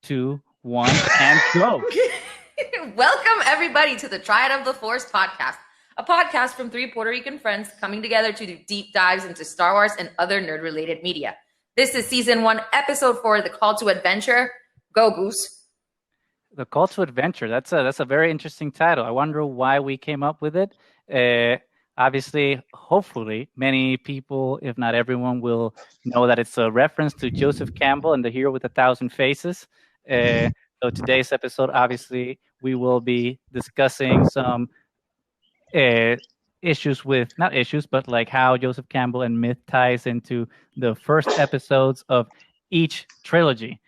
2, 1, and go. Welcome, everybody, to the Triad of the Force podcast, a podcast from three Puerto Rican friends coming together to do deep dives into Star Wars and other nerd-related media. This is Season 1, Episode 4, The Call to Adventure. Go, Goose. The Call to Adventure. That's a very interesting title. I wonder why we came up with it. Obviously, hopefully, many people, if not everyone, will know that it's a reference to Joseph Campbell and the Hero with 1,000 Faces. So today's episode, obviously, we will be discussing some issues with, not issues, but like how Joseph Campbell and myth ties into the first episodes of each trilogy.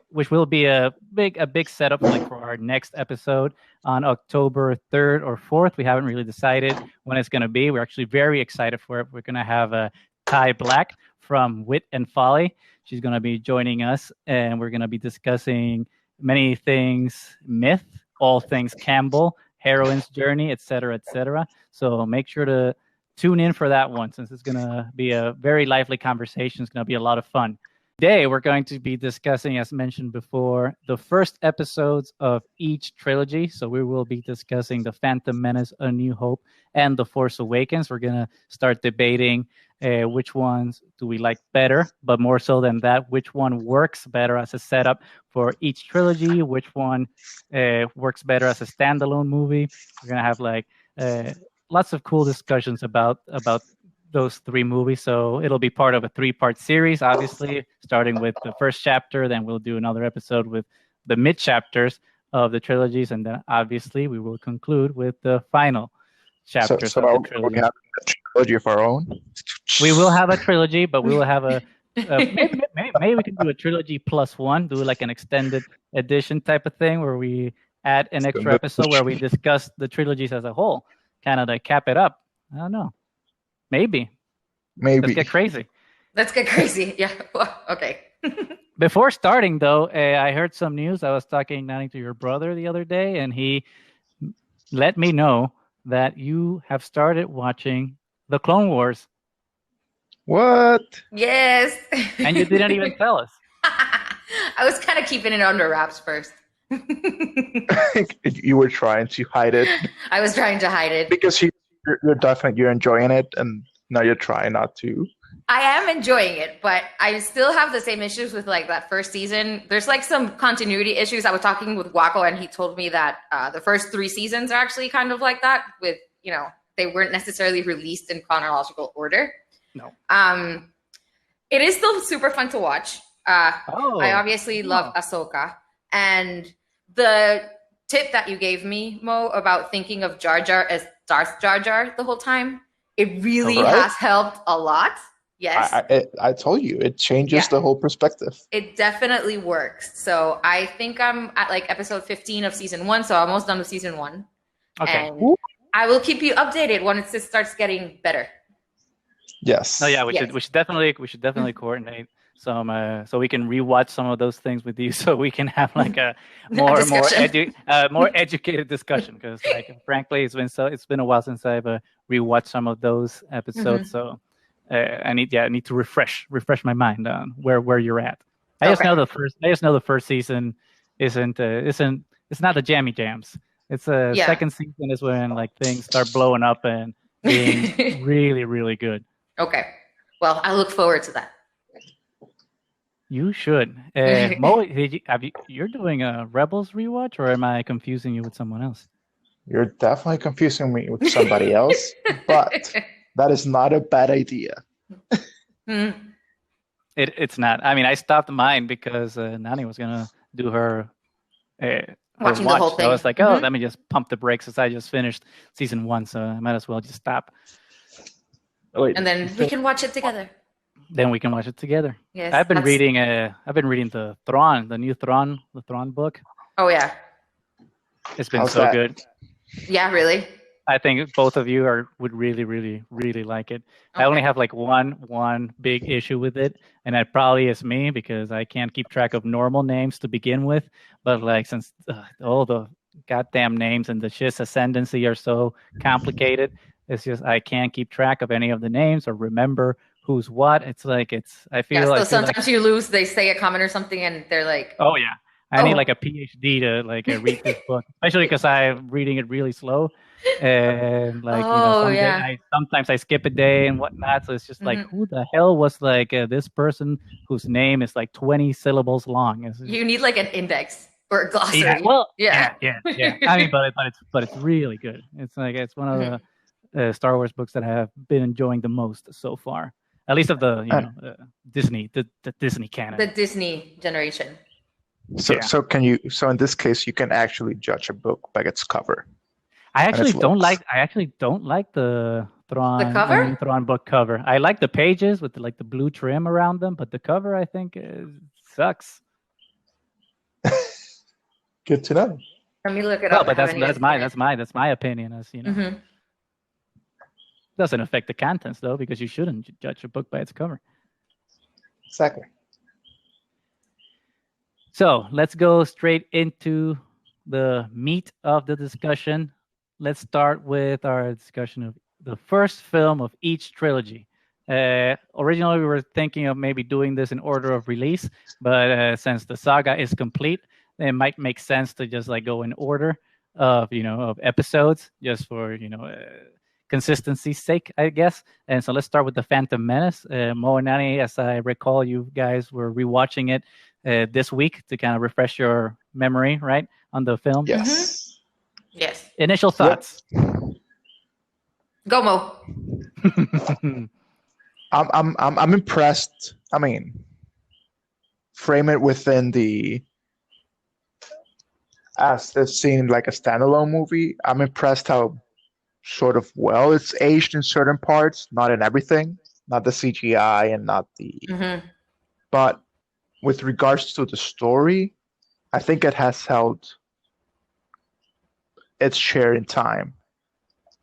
Which will be a big setup like for our next episode on October 3rd or 4th. We haven't really decided when it's going to be. We're actually very excited for it. We're going to have Ty Black from Wit and Folly. She's going to be joining us, and we're going to be discussing many things myth, all things Campbell, heroine's journey, etc., etc. So make sure to tune in for that one, since it's going to be a very lively conversation. It's going to be a lot of fun. Today, we're going to be discussing, as mentioned before, the first episodes of each trilogy. So we will be discussing The Phantom Menace, A New Hope, and The Force Awakens. We're going to start debating which ones do we like better, but more so than that, which one works better as a setup for each trilogy, which one works better as a standalone movie. We're going to have like lots of cool discussions about those three movies. So it'll be part of a 3-part series, obviously, starting with the first chapter. Then we'll do another episode with the mid chapters of the trilogies. And then obviously we will conclude with the final chapters of the trilogy. We have a trilogy of our own? We will have a trilogy, but we will have maybe we can do a trilogy plus one, do like an extended edition type of thing where we add an extra episode where we discuss the trilogies as a whole, kind of like cap it up. I don't know. Maybe. Let's get crazy. Yeah. Okay. Before starting, though, I heard some news. I was talking, Nani, to your brother the other day, and he let me know that you have started watching The Clone Wars. What? Yes. And you didn't even tell us. I was kind of keeping it under wraps first. You were trying to hide it. I was trying to hide it. Because you're enjoying it, and now you're trying not to. I am enjoying it, but I still have the same issues with like that first season. There's like some continuity issues. I was talking with Wako, and he told me that the first 3 seasons are actually kind of like that. With they weren't necessarily released in chronological order. No. It is still super fun to watch. I obviously love Ahsoka, and the tip that you gave me, Mo, about thinking of Jar Jar as Darth Jar Jar the whole time, it really has helped a lot. Yes. I told you, it changes the whole perspective. It definitely works. So I think I'm at like episode 15 of season 1, so I'm almost done with season 1. Okay. And I will keep you updated when it starts getting better. Yes. Oh yeah, we should definitely coordinate some so we can rewatch some of those things with you, so we can have like a more educated discussion, because like frankly it's been a while since I've rewatched some of those episodes. So I need to refresh my mind on where you're at. I just know the first season isn't it's not the jammy jams. It's second season is when like things start blowing up and being really, really good. Okay. Well, I look forward to that. You should. Mo, you're doing a Rebels rewatch, or am I confusing you with someone else? You're definitely confusing me with somebody else, but that is not a bad idea. It's not. I mean, I stopped mine because Nani was going to do her watching watch. The whole thing. So I was like, let me just pump the brakes, since I just finished season 1, so I might as well just stop. And then we can watch it together. Then we can watch it together. Yes, I've been reading the new Thrawn book. Oh yeah. It's been so good. Yeah, really? I think both of you would really, really, really like it. Okay. I only have like one big issue with it, and that probably is me, because I can't keep track of normal names to begin with. But like, since all the goddamn names and the Chiss ascendancy are so complicated, it's just I can't keep track of any of the names or remember who's what. It's like I feel like sometimes you lose. They say a comment or something, and they're like, "Oh yeah." I need like a PhD to like read this book, especially because I'm reading it really slow, and like sometimes I skip a day and whatnot. So it's just like, who the hell was like this person whose name is like 20 syllables long? You need like an index or a glossary. Yeah. I mean, but it's really good. It's like it's one of the Star Wars books that I have been enjoying the most so far. At least of the Disney, the Disney canon, the Disney generation. So in this case you can actually judge a book by its cover. I actually don't like the Thrawn book cover. I like the pages with the blue trim around them, but the cover I think sucks. Good to know. Let me look it up. But that's my opinion, as you know. Doesn't affect the contents though, because you shouldn't judge a book by its cover. Exactly. So let's go straight into the meat of the discussion. Let's start with our discussion of the first film of each trilogy. Originally, we were thinking of maybe doing this in order of release, but since the saga is complete, it might make sense to just like go in order of episodes, just for consistency's sake, I guess. And so let's start with the Phantom Menace. Moe and Nani, as I recall, you guys were rewatching it this week to kind of refresh your memory, right, on the film. Yes. Yes. Initial thoughts. Yep. Go Mo. I'm impressed. I mean, frame it within as this seemed like a standalone movie. I'm impressed how sort of well it's aged in certain parts, not in everything, not the CGI and not the but with regards to the story, I think it has held its share in time,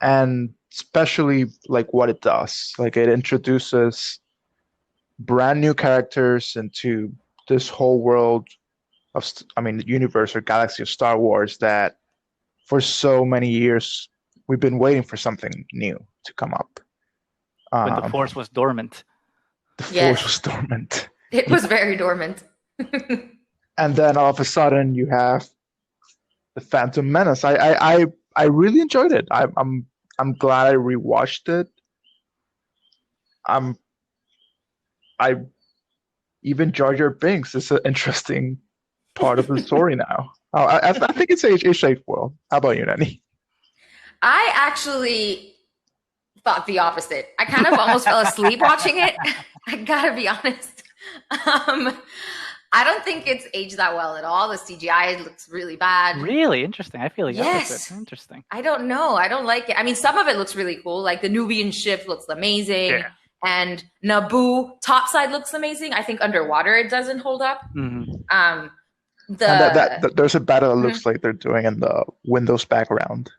and especially like what it does, like it introduces brand new characters into this whole world of the universe or galaxy of Star Wars that for so many years we've been waiting for something new to come up. When the Force was dormant. The Force was dormant. It was very dormant. And then all of a sudden you have the Phantom Menace. I really enjoyed it. I'm glad I rewatched it. I even Jar Jar Binks is an interesting part of the story now. I think it's aged well. How about you, Nani? I actually thought the opposite. I kind of almost fell asleep watching it. I gotta be honest. I don't think it's aged that well at all. The CGI looks really bad. Really interesting. I feel opposite. Interesting. I don't know. I don't like it. I mean, some of it looks really cool. Like the Nubian ship looks amazing. Yeah. And Naboo topside looks amazing. I think underwater it doesn't hold up. And there's a battle that looks like they're doing in the Windows background.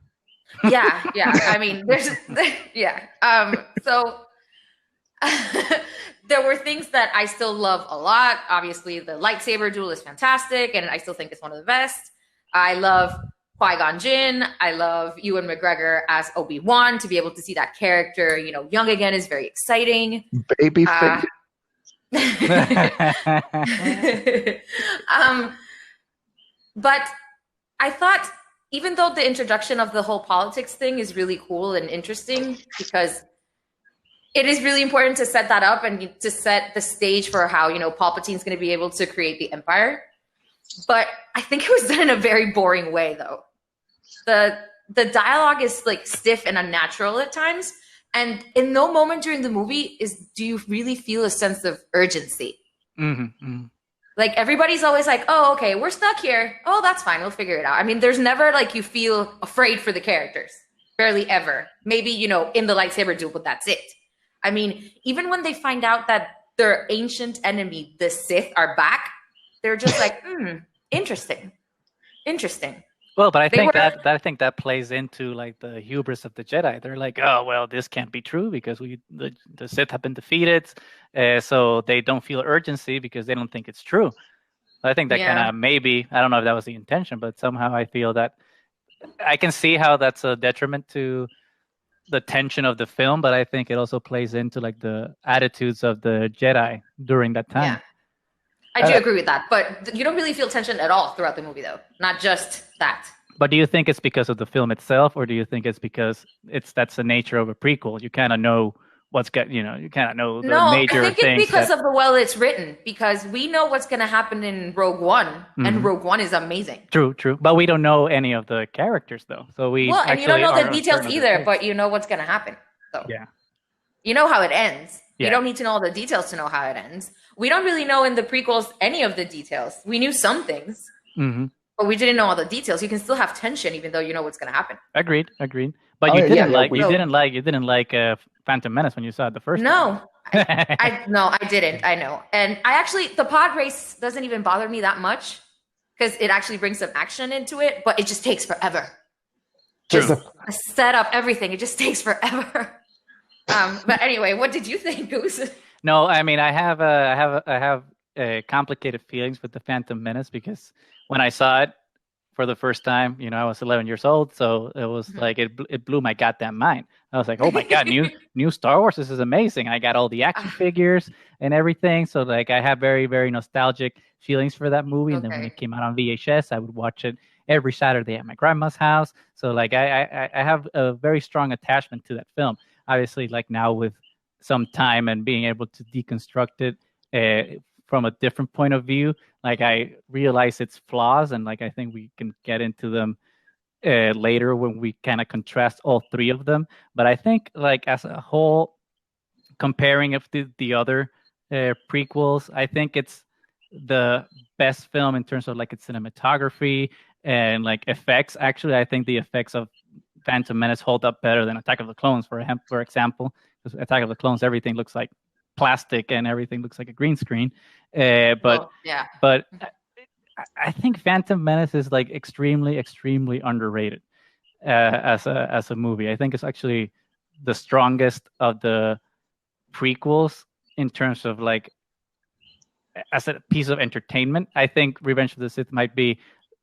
Yeah. I mean, so there were things that I still love a lot. Obviously, the lightsaber duel is fantastic, and I still think it's one of the best. I love Qui-Gon Jinn. I love Ewan McGregor as Obi-Wan. To be able to see that character, young again is very exciting. Baby face. But I thought, even though the introduction of the whole politics thing is really cool and interesting, because it is really important to set that up and to set the stage for how, Palpatine's going to be able to create the Empire. But I think it was done in a very boring way, though. The dialogue is like stiff and unnatural at times. And in no moment during the movie do you really feel a sense of urgency. Like everybody's always like, oh, okay, we're stuck here. Oh, that's fine. We'll figure it out. I mean, there's never like you feel afraid for the characters. Barely ever. Maybe, in the lightsaber duel, but that's it. I mean, even when they find out that their ancient enemy, the Sith, are back, they're just like, interesting. Well, but I think that plays into like the hubris of the Jedi. They're like, oh well, this can't be true because the Sith have been defeated, so they don't feel urgency because they don't think it's true. So I think that kind of maybe, I don't know if that was the intention, but somehow I feel that I can see how that's a detriment to the tension of the film, but I think it also plays into like the attitudes of the Jedi during that time. I do agree with that. But you don't really feel tension at all throughout the movie, though. Not just that. But do you think it's because of the film itself, or do you think it's because that's the nature of a prequel? You kind of know you kind of know the major things. I think it's because of the well it's written, because we know what's going to happen in Rogue One, and Rogue One is amazing. True. But we don't know any of the characters, though. So and you don't know the details either, but you know what's going to happen. So yeah. You know how it ends. Yeah. You don't need to know all the details to know how it ends. We don't really know in the prequels any of the details. We knew some things, but we didn't know all the details. You can still have tension even though you know what's going to happen. Agreed. But you didn't like Phantom Menace when you saw it the first time. I didn't. I know. And the pod race doesn't even bother me that much because it actually brings some action into it, but it just takes forever. Just set up everything. It just takes forever. But anyway, what did you think, Goose? No, I mean, I have complicated feelings with the Phantom Menace because when I saw it for the first time, I was 11 years old, so it was like it blew my goddamn mind. I was like, oh my god, new Star Wars, this is amazing. I got all the action figures and everything, so like I have very, very nostalgic feelings for that movie. And then when it came out on VHS, I would watch it every Saturday at my grandma's house. So like I have a very strong attachment to that film. Obviously, like now with some time and being able to deconstruct it from a different point of view, like I realize its flaws, and like I think we can get into them later when we kind of contrast all three of them. But I think like as a whole, comparing it to the other prequels, I think it's the best film in terms of like its cinematography and like effects. Actually, I think the effects of Phantom Menace hold up better than Attack of the Clones, for example. Because Attack of the Clones, everything looks like plastic and everything looks like a green screen. But I think Phantom Menace is like extremely, extremely underrated as a movie. I think it's actually the strongest of the prequels in terms of like as a piece of entertainment. I think Revenge of the Sith might be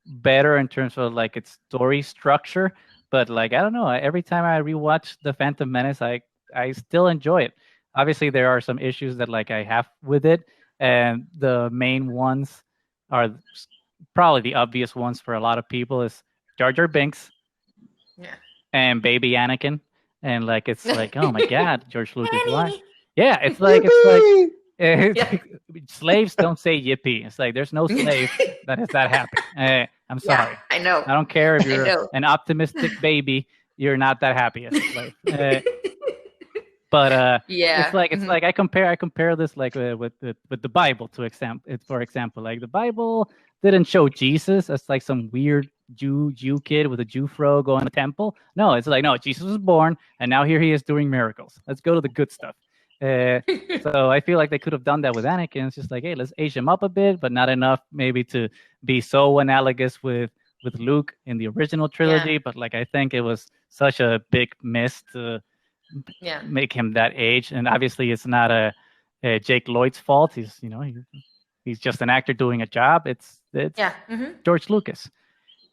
better in terms of like its story structure. But like I don't know, every time I rewatch The Phantom Menace, I still enjoy it. Obviously, there are some issues that like I have with it, and the main ones are probably the obvious ones for a lot of people is Jar Jar Binks, and baby Anakin, and like it's like oh my god, George Lucas, why? Yeah, it's like slaves don't say yippee. It's like there's no slave that is that happy. I'm sorry. Yeah, I know. I don't care if you're an optimistic baby. You're not that happy as a slave. But it's like I compare this like with the Bible for example. Like the Bible didn't show Jesus as like some weird Jew kid with a Jew fro going to the temple. No, it's like no, Jesus was born and now here he is doing miracles. Let's go to the good stuff. So I feel like they could have done that with Anakin. It's just like, hey, let's age him up a bit, but not enough maybe to be so analogous with Luke in the original trilogy. But like I think it was such a big miss to make him that age. And obviously it's not a Jake Lloyd's fault. He's he's just an actor doing a job. It's George Lucas.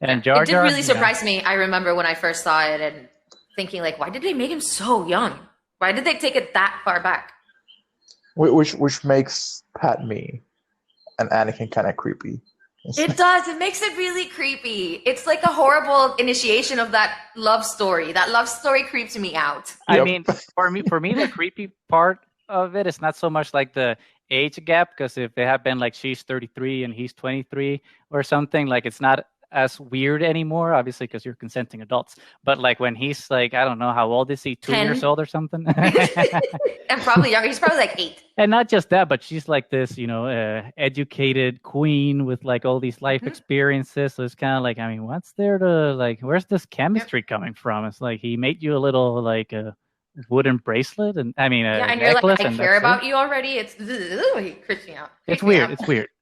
And Jar Jar, it did really surprise me. I remember when I first saw it and thinking like, why did they make him so young? Why did they take it that far back? Which makes Padme and Anakin kind of creepy. It does. It makes it really creepy. It's like a horrible initiation of that love story. That love story creeps me out. I mean, for me, the creepy part of it is not so much like the age gap, because if it had been like she's 33 and he's 23 or something, like it's not as weird anymore, obviously, because you're consenting adults. But like when he's like, I don't know, how old is he? 2 years old or something? And probably younger. He's probably like 8. And not just that, but she's like this, educated queen with like all these life experiences. So it's kind of like, I mean, what's there to like, where's this chemistry coming from? It's like he made you a little like a wooden bracelet, and I mean, a and you're necklace. Like, I care about you already. It's he creeps me out. It's weird.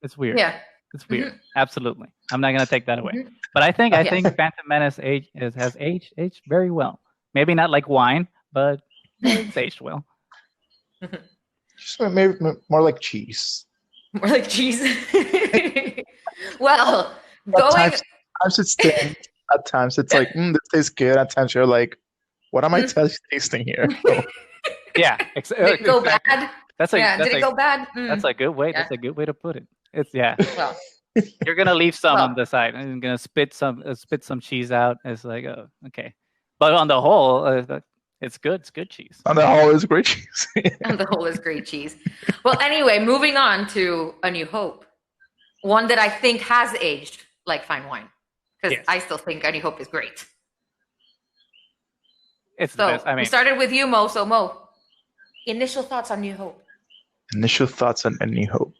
It's weird. Yeah. It's weird. Absolutely. I'm not going to take that away. But I think Phantom Menace has aged very well. Maybe not like wine, but it's aged well. Just maybe more like cheese. More like cheese. Well, at times it's thin. At times it's like, this tastes good. At times you're like, what am I tasting here? Yeah. Did it go bad? Did it go bad? That's a good way. That's a good way to put it. It's yeah. Well, you're gonna leave some on the side, and you're gonna spit some cheese out. It's like, oh, okay. But on the whole, it's good. It's good cheese. On the whole, it's great cheese. On the whole, is great cheese. Well, anyway, moving on to A New Hope, one that I think has aged like fine wine, because I still think A New Hope is great. It's the best. I mean, we started with you, Mo. So, Mo, initial thoughts on New Hope. Initial thoughts on A New Hope.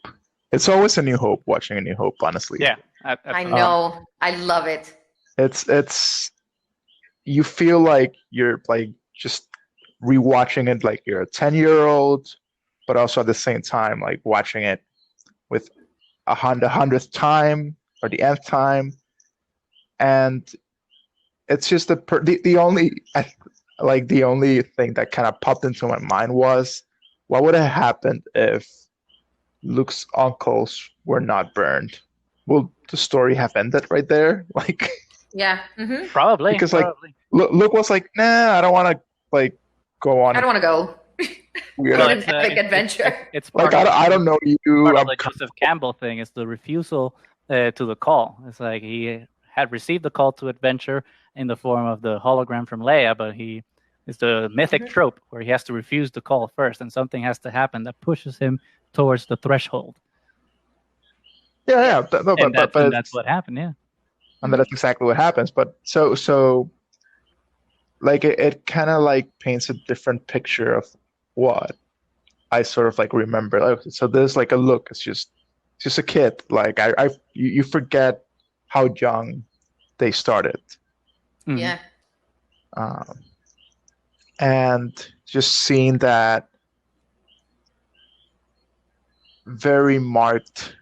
It's always a new hope watching A New Hope, honestly. Yeah, I know. I love it. It's you feel like you're like just rewatching it like you're a 10-year-old, but also at the same time like watching it with the 100th time or the nth time, and it's just the only thing that kind of popped into my mind was, what would have happened if Luke's uncles were not burned? Will the story have ended right there? Like, yeah, probably. Because like Luke was like, nah, I don't want to like go on. I don't want to go. Weird. Well, it's an epic adventure. It's like I don't know you. The Joseph Campbell thing is the refusal to the call. It's like he had received the call to adventure in the form of the hologram from Leia, but it's the mythic trope where he has to refuse the call first, and something has to happen that pushes him towards the threshold. Yeah. But that's what happened. Yeah. And that's exactly what happens. But so like it kind of like paints a different picture of what I sort of like remember. Like, so there's like a look. It's just a kid. Like you forget how young they started. Yeah. And just seeing that very marked,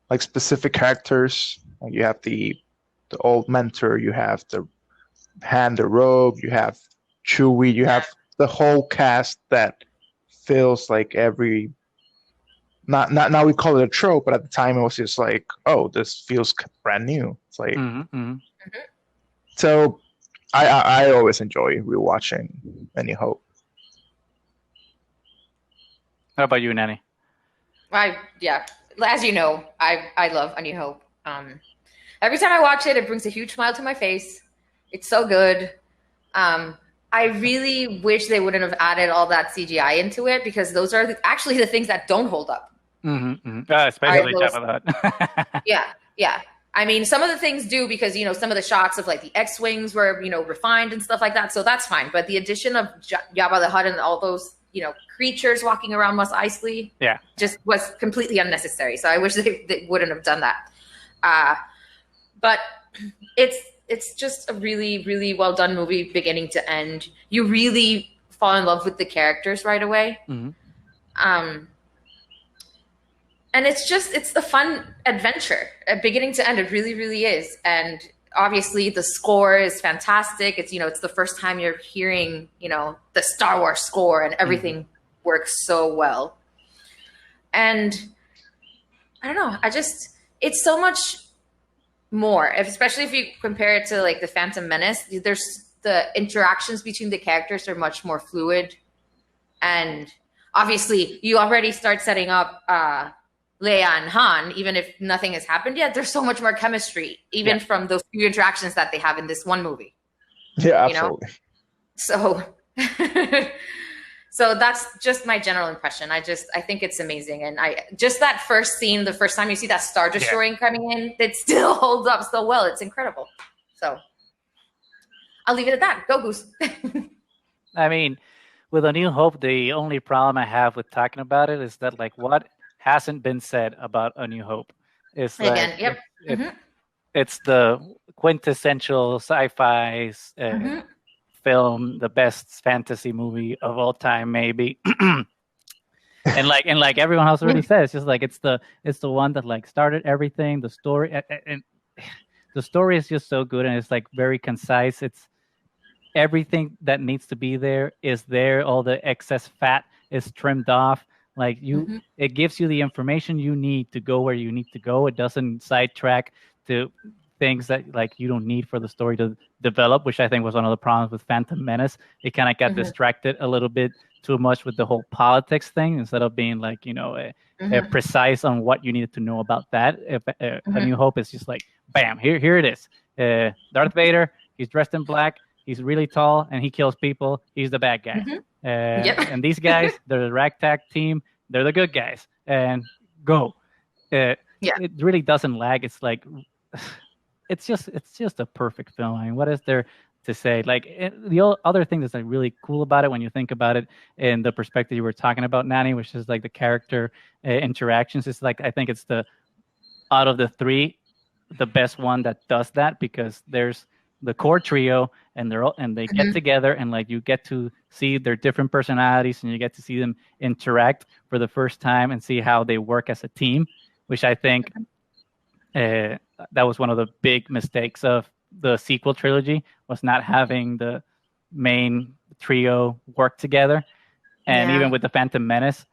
like specific characters. Like you have the old mentor, you have the Han, the rogue, you have Chewie, you have the whole cast that feels like every. Not now we call it a trope, but at the time it was just like, oh, this feels brand new. It's like, so I always enjoy rewatching A New Hope. How about you, Nani? As you know, I love A New Hope. Every time I watch it, it brings a huge smile to my face. It's so good. I really wish they wouldn't have added all that CGI into it, because those are actually the things that don't hold up. Especially Jabba the Hutt. Yeah. I mean, some of the things do, because, some of the shots of like the X-Wings were, refined and stuff like that. So that's fine. But the addition of Jabba the Hutt and all those, creatures walking around Mos Eisley just was completely unnecessary. So I wish they wouldn't have done that. But it's just a really, really well done movie, beginning to end. You really fall in love with the characters right away. And it's the fun adventure, beginning to end. It really, really is. And obviously the score is fantastic. It's, it's the first time you're hearing, the Star Wars score, and everything works so well. And I don't know, it's so much more, especially if you compare it to like the Phantom Menace. There's the interactions between the characters are much more fluid. And obviously you already start setting up, Leia and Han, even if nothing has happened yet, there's so much more chemistry, even from those few interactions that they have in this one movie. Yeah, absolutely. So, so that's just my general impression. I think it's amazing. And just that first scene, the first time you see that Star Destroyer coming in, it still holds up so well. It's incredible. So I'll leave it at that. Go, Goose. I mean, with A New Hope, the only problem I have with talking about it is that, like, what hasn't been said about A New Hope is like, it's the quintessential sci-fi film, the best fantasy movie of all time, maybe. and like everyone else already said, it's just like it's the one that like started everything. The story and the story is just so good, and it's like very concise. It's everything that needs to be there is there. All the excess fat is trimmed off. Like it gives you the information you need to go where you need to go. It doesn't sidetrack to things that like you don't need for the story to develop, which I think was one of the problems with Phantom Menace. It kind of got distracted a little bit too much with the whole politics thing instead of being like, you know, precise on what you needed to know about that. If A New Hope is just like, bam, here it is. Darth Vader, he's dressed in black, he's really tall, and he kills people. He's the bad guy. And these guys, they're the ragtag team. They're the good guys. And go. It really doesn't lag. It's like, it's just a perfect film. I mean, what is there to say? Like the other thing that's like really cool about it when you think about it in the perspective you were talking about, Nani, which is like the character interactions. It's like, I think it's out of the three, the best one that does that, because there's the core trio and they get together and like you get to see their different personalities and you get to see them interact for the first time and see how they work as a team, which I think that was one of the big mistakes of the sequel trilogy, was not having the main trio work together. And even with the Phantom Menace,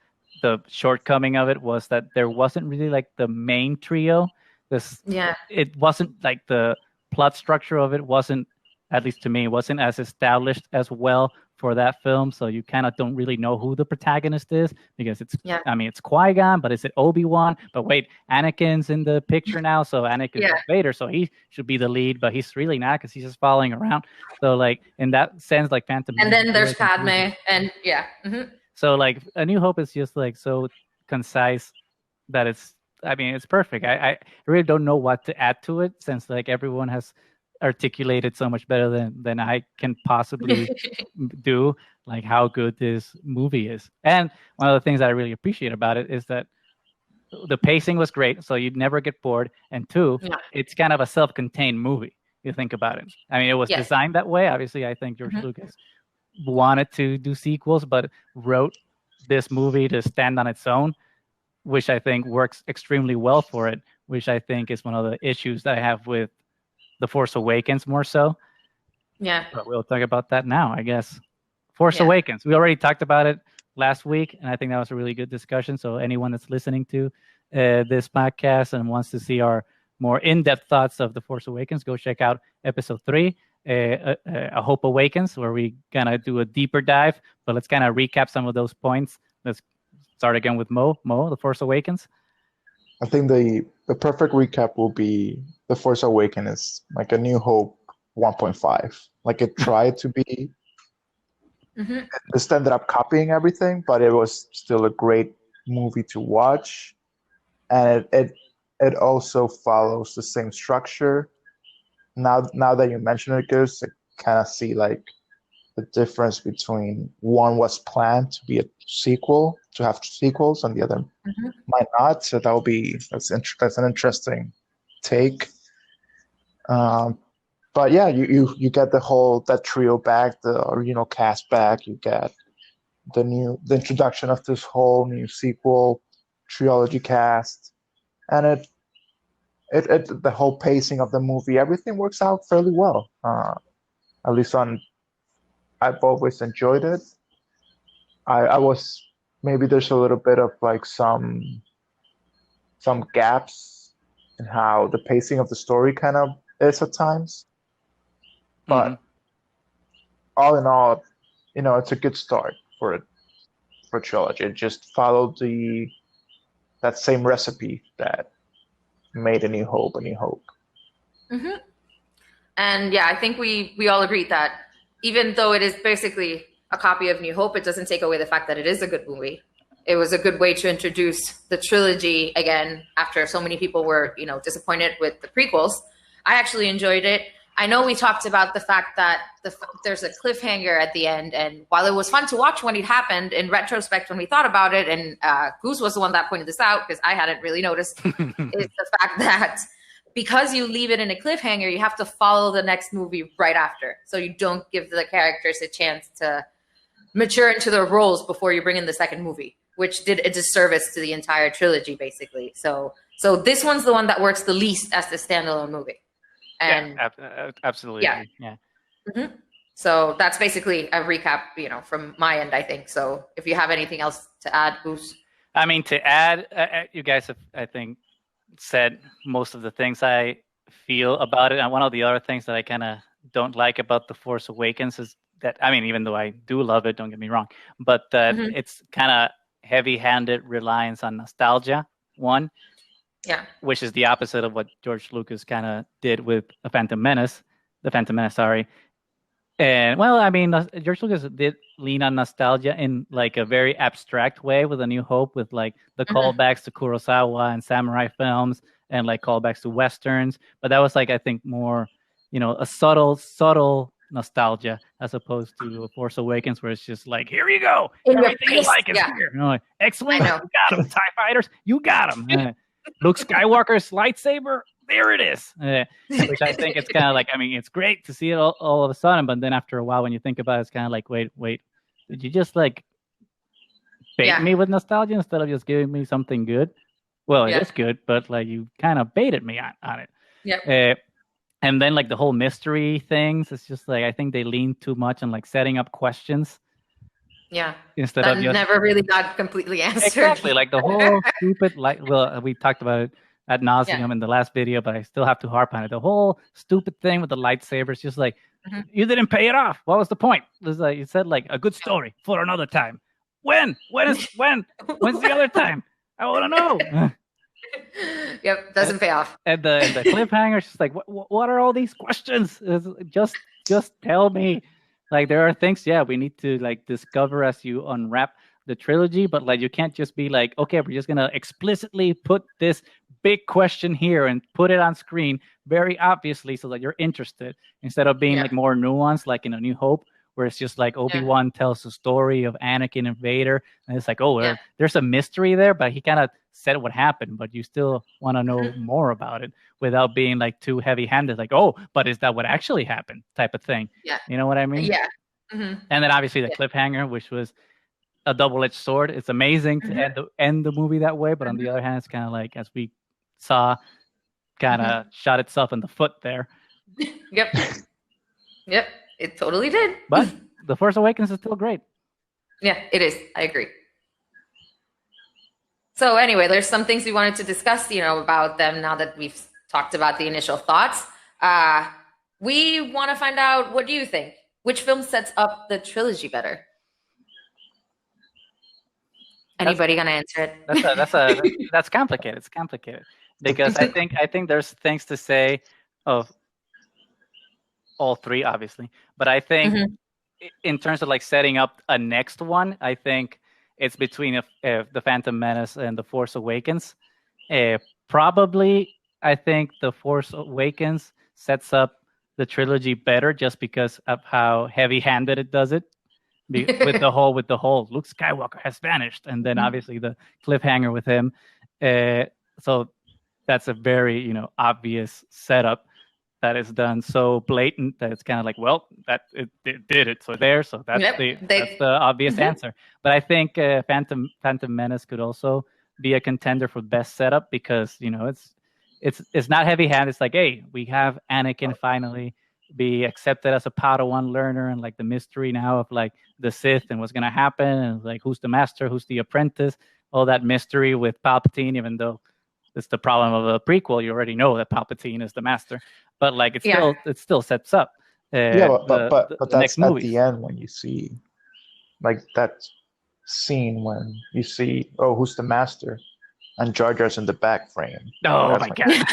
the shortcoming of it was that there wasn't really like the main trio. It wasn't like the plot structure of it wasn't, at least to me, wasn't as established as well for that film. So you kind of don't really know who the protagonist is, because it's, I mean, it's Qui-Gon, but is it Obi-Wan? But wait, Anakin's in the picture now. So Anakin's Vader. So he should be the lead, but he's really not, because he's just following around. So like in that sense, like Phantom. And then there's Padme and So like A New Hope is just like so concise that it's perfect. I really don't know what to add to it, since like everyone has articulated so much better than I can possibly do, like how good this movie is. And one of the things that I really appreciate about it is that the pacing was great, so you'd never get bored. And two, it's kind of a self-contained movie. You think about it. I mean, it was designed that way. Obviously, I think George Lucas wanted to do sequels, but wrote this movie to stand on its own, which I think works extremely well for it, which I think is one of the issues that I have with The Force Awakens more so. Yeah. But we'll talk about that now, I guess. Force Awakens. We already talked about it last week, and I think that was a really good discussion. So anyone that's listening to this podcast and wants to see our more in-depth thoughts of The Force Awakens, go check out episode 3, A Hope Awakens, where we kind of do a deeper dive. But let's kind of recap some of those points. Let's start again with Mo, The Force Awakens. I think the perfect recap will be The Force Awakens is like A New Hope 1.5. Like it tried to be, it just ended up copying everything, but it was still a great movie to watch. And it also follows the same structure. Now that you mention it, Gus, I kind of see like the difference between one was planned to be a sequel, to have sequels, and the other might not. So that's an interesting take. But yeah, you get that trio back, the original cast back. You get the introduction of this whole new sequel trilogy cast, and it the whole pacing of the movie, everything works out fairly well. At least I've always enjoyed it. I was, maybe there's a little bit of like some gaps in how the pacing of the story kind of is at times. But all in all, it's a good start for trilogy. It just followed that same recipe that made A New Hope. And yeah, I think we all agreed that even though it is basically a copy of New Hope, it doesn't take away the fact that it is a good movie. It was a good way to introduce the trilogy again after so many people were, disappointed with the prequels. I actually enjoyed it. I know we talked about the fact that there's a cliffhanger at the end, and while it was fun to watch when it happened, in retrospect, when we thought about it, and Goose was the one that pointed this out because I hadn't really noticed, is the fact that because you leave it in a cliffhanger, you have to follow the next movie right after. So you don't give the characters a chance to mature into their roles before you bring in the second movie, which did a disservice to the entire trilogy, basically. So this one's the one that works the least as the standalone movie. And absolutely. Yeah. So that's basically a recap, from my end, I think. So if you have anything else to add, Goose? I mean, to add, you guys have, I think, said most of the things I feel about it. And one of the other things that I kind of don't like about The Force Awakens is that, I mean, even though I do love it, don't get me wrong, but that it's kind of heavy-handed reliance on nostalgia, one. Yeah. Which is the opposite of what George Lucas kind of did with The Phantom Menace, sorry. And, well, I mean, George Lucas did lean on nostalgia in, like, a very abstract way with A New Hope, with, like, the callbacks to Kurosawa and samurai films and, like, callbacks to Westerns. But that was, like, I think more, you know, a subtle nostalgia as opposed to Force Awakens, where it's just like, here you go. Everything you like is here. You know, like, X-Wing, you got them. TIE Fighters, you got them. Luke Skywalker's lightsaber, there it is. Which I think it's kind of like, I mean, it's great to see it all of a sudden, but then after a while, when you think about it, it's kind of like, wait, did you just like bait me with nostalgia instead of just giving me something good? Well, it is good, but like you kind of baited me on it. Yeah. And then like the whole mystery things, it's just like, I think they lean too much on like setting up questions. Yeah. Instead that of just, never really got completely answered. Exactly. Like the whole stupid, like, well, we talked about it ad nauseum in the last video, but I still have to harp on it. The whole stupid thing with the lightsabers, just like, you didn't pay it off. What was the point? It was like, you said like a good story for another time. When's the other time? I want to know. Yep, doesn't pay off. And the cliffhanger is just like, what are all these questions? Just tell me. Like, there are things, we need to like discover as you unwrap the trilogy, but like you can't just be like, okay, we're just gonna explicitly put this big question here and put it on screen very obviously so that you're interested, instead of being like more nuanced, like in A New Hope, where it's just like Obi-Wan tells the story of Anakin and Vader, and it's like, there's a mystery there, but he kind of said what happened, but you still want to know more about it without being like too heavy-handed, like, oh, but is that what actually happened type of thing. You know what I mean? And then obviously the cliffhanger, which was a double-edged sword. It's amazing to end the movie that way, but on the other hand, it's kind of like, as we saw, kind of shot itself in the foot there. Yep, it totally did. But The Force Awakens is still great. Yeah, it is. I agree. So anyway, there's some things we wanted to discuss, about them now that we've talked about the initial thoughts. We want to find out, what do you think? Which film sets up the trilogy better? Anybody gonna answer it? That's complicated. It's complicated because I think there's things to say of all three, obviously, but I think in terms of like setting up a next one, I think it's between the Phantom Menace and The Force Awakens. Probably, I think The Force Awakens sets up the trilogy better just because of how heavy-handed it does it. with the whole Luke Skywalker has vanished, and then obviously the cliffhanger with him. So that's a very obvious setup that is done so blatant that it's kind of like, well, that it did it. So that's the obvious answer. But I think Phantom Menace could also be a contender for best setup because it's not heavy-handed. It's like, hey, we have Anakin finally be accepted as a Padawan learner, and like the mystery now of like the Sith and what's going to happen, and like who's the master, who's the apprentice, all that mystery with Palpatine, even though it's the problem of a prequel, you already know that Palpatine is the master, but like it still sets up but that's next at movies. the end when you see like that scene when you see, oh, who's the master, and Jar Jar's in the back frame. Oh my god.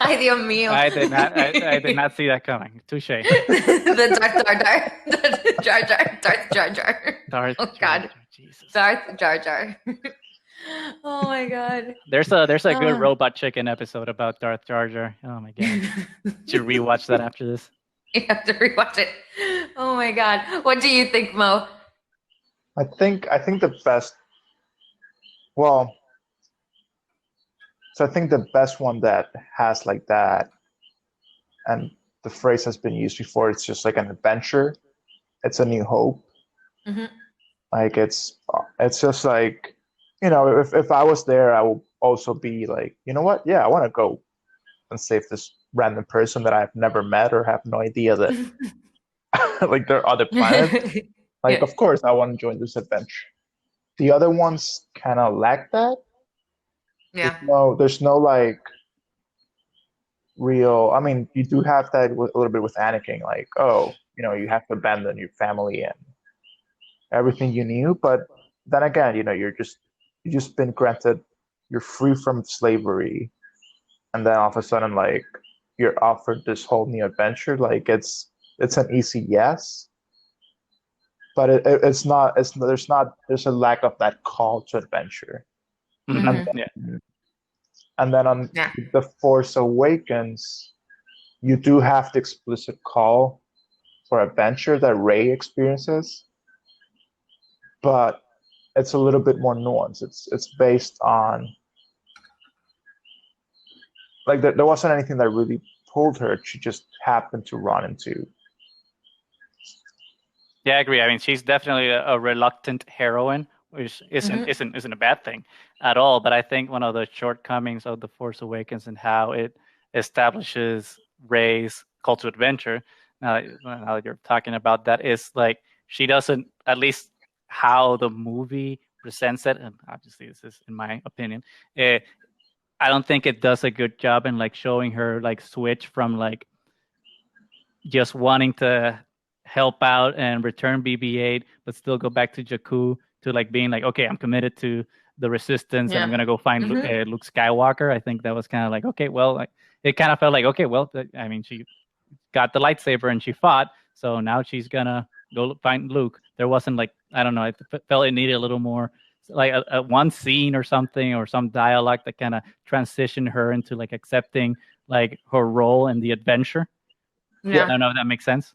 Ay, Dios mío. I did not see that coming. Touche. The Darth Jar Jar. Darth Oh god. Jar, Jesus. Darth Jar Jar. Oh my god. There's a good Robot Chicken episode about Darth Jar Jar. Oh my god. Should rewatch that after this. You have to rewatch it. Oh my god. What do you think, Mo? I think the best. Well, so I think the best one that has like that, and the phrase has been used before, it's just like an adventure. It's A New Hope. Like it's just like, if I was there, I would also be like, you know what? Yeah, I want to go and save this random person that I've never met or have no idea that like there are other planets. Like, of course, I want to join this adventure. The other ones kind of lack that. Yeah. There's no like real. I mean, you do have that a little bit with Anakin, like, oh, you have to abandon your family and everything you knew. But then again, you just been granted, you're free from slavery, and then all of a sudden, like, you're offered this whole new adventure. Like, it's an easy yes, but it's not. There's a lack of that call to adventure. Mm-hmm. And then, and then on The Force Awakens, you do have the explicit call for adventure that Rey experiences, but it's a little bit more nuanced. It's based on, like, there wasn't anything that really pulled her. She just happened to run into. Yeah, I agree. I mean, she's definitely a reluctant heroine, which isn't a bad thing at all. But I think one of the shortcomings of The Force Awakens and how it establishes Rey's call to adventure, now that you're talking about that, is like she doesn't, at least how the movie presents it, and obviously this is in my opinion, I don't think it does a good job in like showing her like switch from like just wanting to help out and return BB-8, but still go back to Jakku, to like being like, okay, I'm committed to the Resistance, and I'm gonna go find Luke Skywalker. I think that was kind of like, okay, well, like, it kind of felt like, okay, well, I mean, she got the lightsaber and she fought, so now she's gonna go find Luke. There wasn't like, I don't know, I felt it needed a little more, like a one scene or something, or some dialogue that kind of transitioned her into like accepting like her role in the adventure. Yeah. I don't know if that makes sense.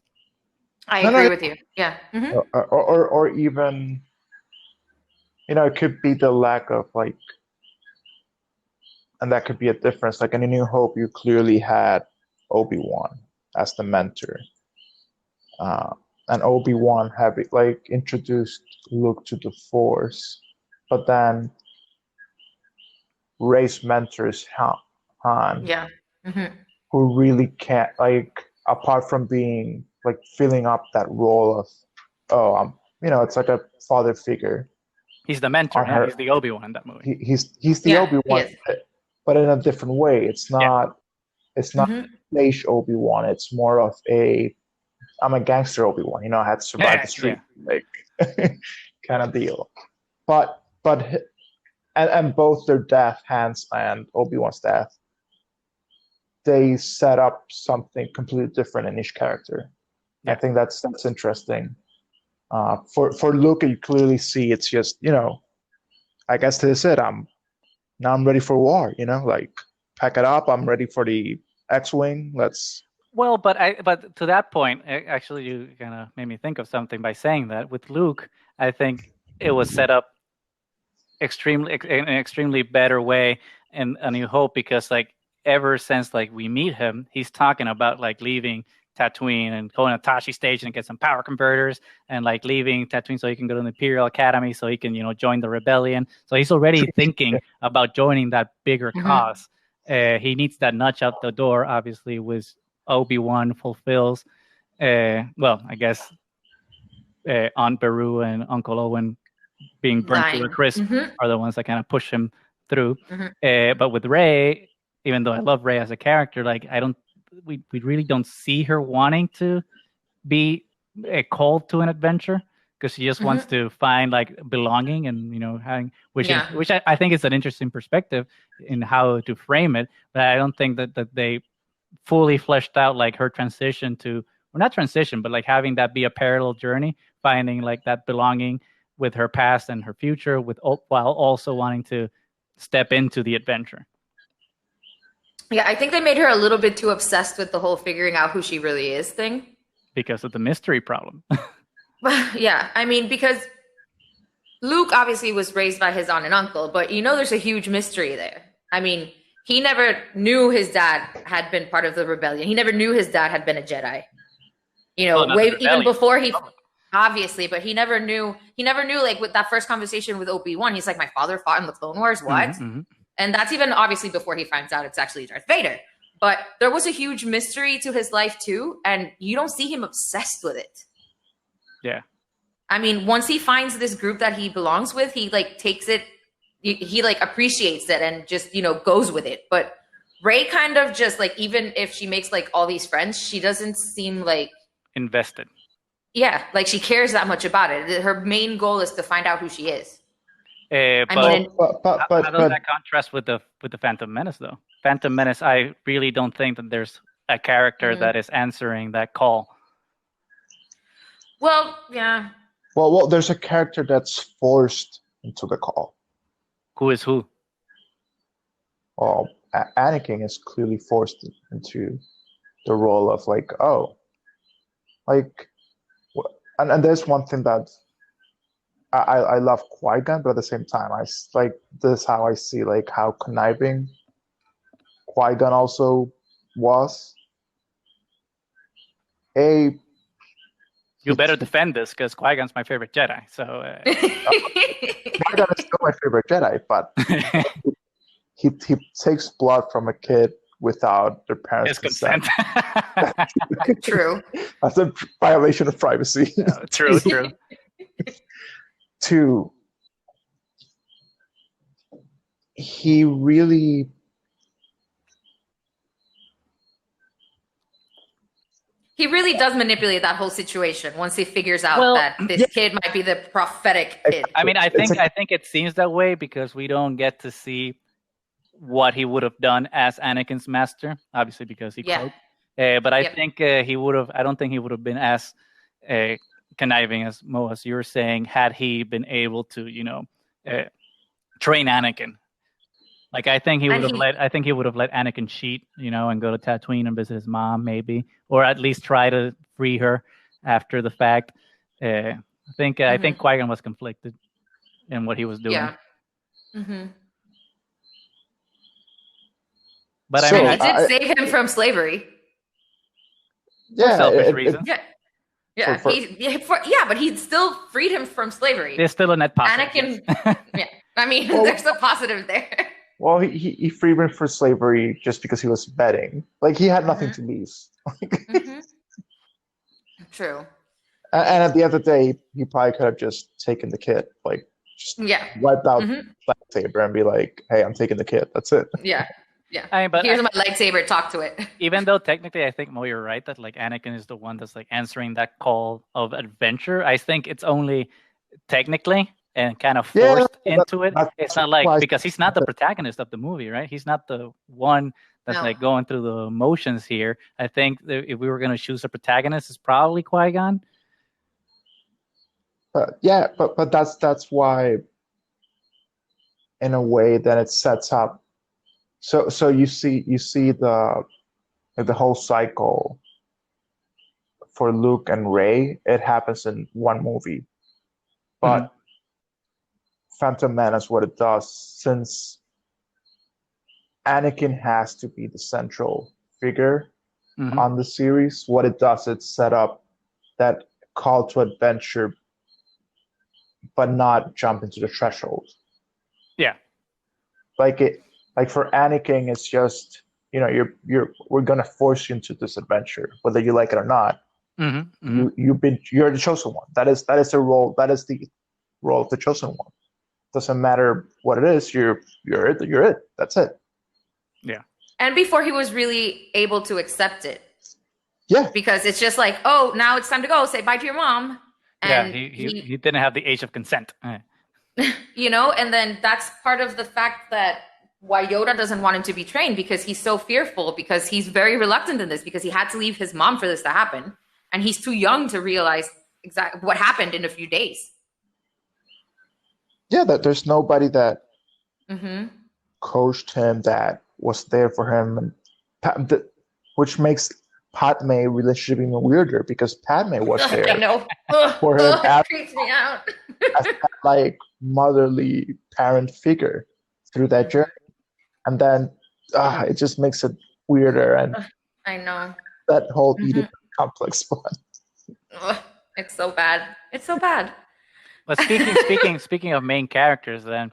I agree with you. Yeah. Mm-hmm. Or even, it could be the lack of like, and that could be a difference. Like in A New Hope, you clearly had Obi-Wan as the mentor, and Obi-Wan had like introduced Luke to the Force, but then Rey's mentor is Han. Yeah. Mm-hmm. Who really can't, like, apart from being like filling up that role of, it's like a father figure. He's the mentor. He's the Obi-Wan in that movie. He's the Obi-Wan, but in a different way. It's not Sage Obi-Wan. It's more of I'm a gangster Obi-Wan. I had to survive the street, like kind of deal. But and both their death, Han's and Obi-Wan's death, they set up something completely different in each character. I think that's interesting. For Luke, you clearly see it's just, I guess this is it. I'm ready for war. Like, pack it up. I'm ready for the X-wing. Let's. Well, but to that point, actually, you kind of made me think of something by saying that. With Luke, I think it was set up in an extremely better way in A New Hope, because like, ever since like we meet him, he's talking about like leaving Tatooine and going to Tashi Station and get some power converters, and like leaving Tatooine so he can go to the Imperial Academy so he can join the rebellion. So he's already thinking about joining that bigger cause. He needs that nudge out the door. Obviously, with Obi-Wan fulfills. Well, I guess Aunt Beru and Uncle Owen being burnt to a crisp are the ones that kind of push him through. But with Rey, even though I love Rey as a character, like we really don't see her wanting to be called to an adventure, because she just wants to find like belonging and having which I think is an interesting perspective in how to frame it. But I don't think that they fully fleshed out like her transition to, well, not transition, but like having that be a parallel journey, finding like that belonging with her past and her future, while also wanting to step into the adventure. Yeah, I think they made her a little bit too obsessed with the whole figuring out who she really is thing. Because of the mystery problem. Yeah, I mean, because Luke obviously was raised by his aunt and uncle, but there's a huge mystery there. I mean, he never knew his dad had been part of the rebellion. He never knew his dad had been a Jedi. Even before he, obviously, but he never knew like with that first conversation with Obi-Wan, he's like, my father fought in the Clone Wars, what? And that's even obviously before he finds out it's actually Darth Vader. But there was a huge mystery to his life too, and you don't see him obsessed with it. Yeah. I mean, once he finds this group that he belongs with, he like takes it he like appreciates it and just, goes with it. But Rey kind of just like, even if she makes like all these friends, she doesn't seem like invested. Yeah, like she cares that much about it. Her main goal is to find out who she is. But how does that contrast with the Phantom Menace, though? Phantom Menace, I really don't think that there's a character that is answering that call. Well, yeah. Well, there's a character that's forced into the call. Who is who? Well, Anakin is clearly forced into the role of and there's one thing that I love Qui-Gon, but at the same time, this is how I see how conniving Qui-Gon also was. You better defend this, because Qui-Gon's my favorite Jedi. So Qui-Gon is still my favorite Jedi, but he takes blood from a kid without their parents' consent. True. That's a violation of privacy. True. Two, he really does manipulate that whole situation once he figures out that this kid might be the prophetic kid. I mean, I think it seems that way because we don't get to see what he would have done as Anakin's master, obviously because he cloaked. But I think he would have. I don't think he would have been as conniving as Mo, as you were saying, had he been able to, train Anakin. Like I think he would have let Anakin cheat, and go to Tatooine and visit his mom, maybe, or at least try to free her after the fact. I think Qui-Gon was conflicted in what he was doing. Yeah. Mm-hmm. But he did save him from slavery. Yeah, for selfish reasons. Yeah, but he still freed him from slavery. There's still a net positive. Anakin, I mean, there's a positive there. Well, he freed him from slavery just because he was betting. Like, he had nothing to lose. True. And at the end of the day, he probably could have just taken the kid. Like, just wiped out the lightsaber and be like, hey, I'm taking the kid. That's it. Yeah. Here's my lightsaber, talk to it. Even though technically I think, Mo, you're right, that like Anakin is the one that's like answering that call of adventure. I think it's only technically and kind of forced into it. It's not like, because he's not the protagonist of the movie, right? He's not the one that's like going through the motions here. I think that if we were going to choose a protagonist, it's probably Qui-Gon. But that's why, in a way, that it sets up. So you see the whole cycle for Luke and Rey. It happens in one movie, but Phantom Menace, what it does, since Anakin has to be the central figure on the series, what it does, it set up that call to adventure, but not jump into the threshold. Yeah. Like for Anakin, it's just, we're gonna force you into this adventure, whether you like it or not. You're the chosen one. That is the role. That is the role of the chosen one. Doesn't matter what it is. You're it. That's it. Yeah. And before he was really able to accept it. Yeah. Because it's just like, oh, now it's time to go. Say bye to your mom. And he didn't have the age of consent. And then that's part of the fact that why Yoda doesn't want him to be trained, because he's so fearful, because he's very reluctant in this, because he had to leave his mom for this to happen. And he's too young to realize exactly what happened in a few days. Yeah, that there's nobody that coached him, that was there for him, and which makes Padme relationship even weirder, because Padme was there. I know. For him. It creeps me out. As that, like, motherly parent figure through that journey, and then it just makes it weirder. And I know that whole Oedipus complex one. It's so bad. It's so bad. But speaking of main characters, then,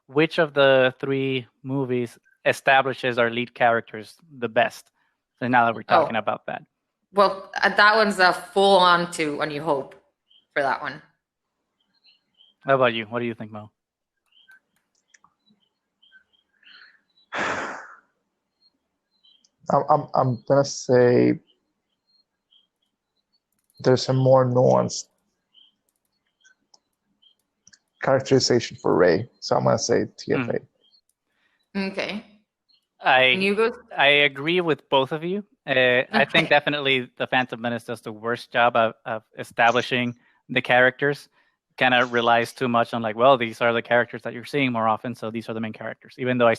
which of the three movies establishes our lead characters the best? So now that we're talking about that. Well, that one's a full on to A New Hope for that one. How about you? What do you think, Mo? I'm gonna say there's a more nuanced characterization for Rey, so I'm gonna say TFA. Okay. I agree with both of you. I think definitely the Phantom Menace does the worst job of establishing the characters. Kind of relies too much on like, well, these are the characters that you're seeing more often, so these are the main characters. Even though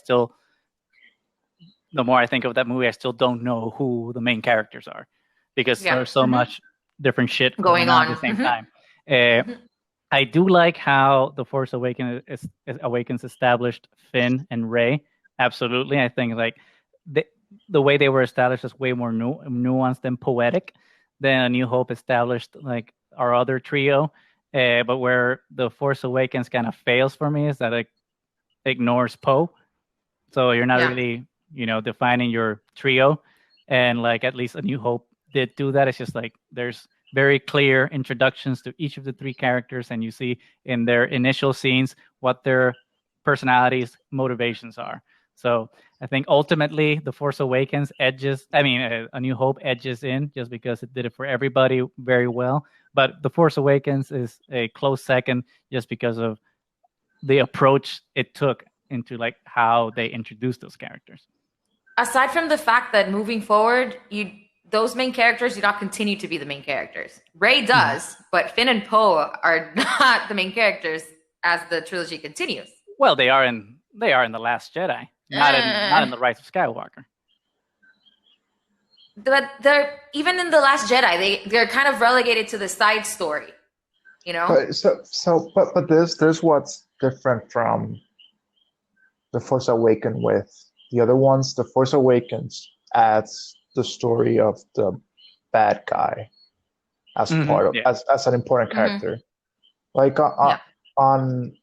the more I think of that movie, I still don't know who the main characters are because there's so much different shit going on at the same time. I do like how The Force Awakens established Finn and Rey. Absolutely. I think like the way they were established is way more nuanced and poetic than A New Hope established like our other trio. But where The Force Awakens kind of fails for me is that it ignores Poe. So you're not really, defining your trio. And like at least A New Hope did do that. It's just like there's very clear introductions to each of the three characters, and you see in their initial scenes what their personalities, motivations are. So I think ultimately The Force Awakens A New Hope edges in just because it did it for everybody very well. But The Force Awakens is a close second just because of the approach it took into like how they introduced those characters. Aside from the fact that moving forward, those main characters do not continue to be the main characters. Rey does, but Finn and Poe are not the main characters as the trilogy continues. Well, they are in The Last Jedi, not in The Rise of Skywalker. But they're even in The Last Jedi, they're kind of relegated to the side story, But there's what's different from The Force Awakens with the other ones. The Force Awakens adds the story of the bad guy as part of as an important character. Like on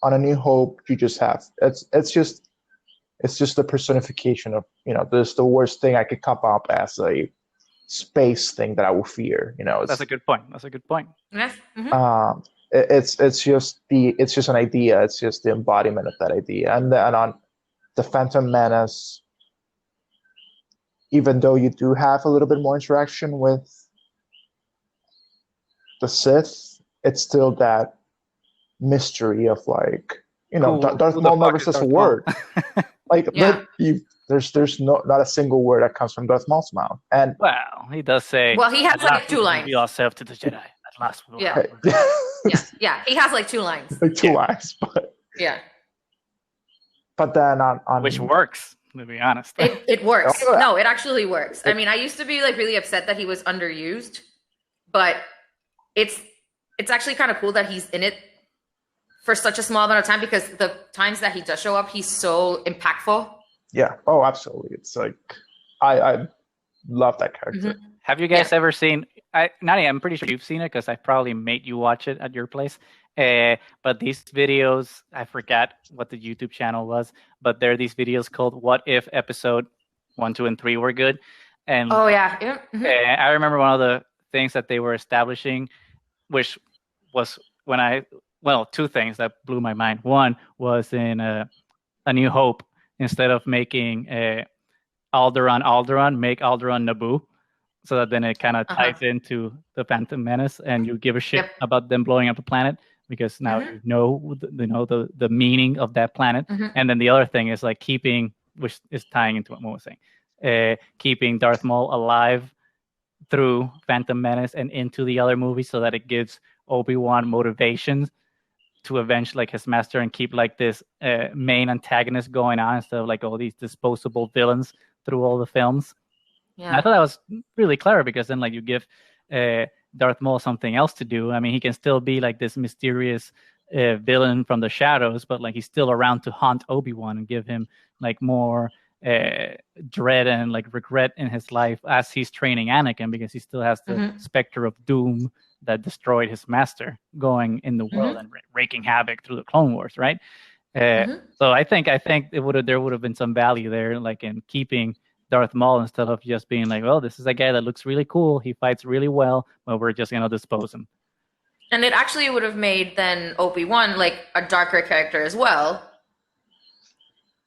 A New Hope, you just have it's just the personification of this the worst thing I could come up as a space thing that I will fear. That's a good point. Yes. It's just an idea. It's just the embodiment of that idea. And on the Phantom Menace, even though you do have a little bit more interaction with the Sith, it's still that mystery of like, Darth Maul never says a word. Like there's not a single word that comes from Darth Maul's mouth. And well, he does say. Well, he has like 2 lines. Reveal ourselves to the Jedi. At last, he has like 2 lines. Like 2 lines, but yeah. But then on which works, to be honest. It works. No, it actually works. I mean, I used to be like really upset that he was underused, but it's actually kind of cool that he's in it for such a small amount of time because the times that he does show up, he's so impactful. Yeah. Oh, absolutely. It's like I love that character. Have you guys ever seen? Nani, I'm pretty sure you've seen it because I probably made you watch it at your place. But these videos, I forgot what the YouTube channel was, but there are these videos called "What If Episode 1, 2, and 3 Were Good." And I remember one of the things that they were establishing, which was two things that blew my mind. One was in A New Hope, instead of making Alderaan, make Alderaan Naboo. So that then it kind of ties into the Phantom Menace, and you give a shit about them blowing up a planet because now you know the meaning of that planet. And then the other thing is like which is tying into what Mo was saying, keeping Darth Maul alive through Phantom Menace and into the other movies, so that it gives Obi-Wan motivation to avenge like his master and keep like this main antagonist going on instead of like all these disposable villains through all the films. Yeah. I thought that was really clever because then like you give Darth Maul something else to do. I mean, he can still be like this mysterious villain from the shadows, but like he's still around to haunt Obi-Wan and give him like more dread and like regret in his life as he's training Anakin, because he still has the specter of doom that destroyed his master going in the world and wreaking havoc through the Clone Wars, right? So I think there would have been some value there, like in keeping Darth Maul instead of just being like, well, this is a guy that looks really cool, he fights really well, but we're just gonna dispose him. And it actually would have made then Obi-Wan like a darker character as well.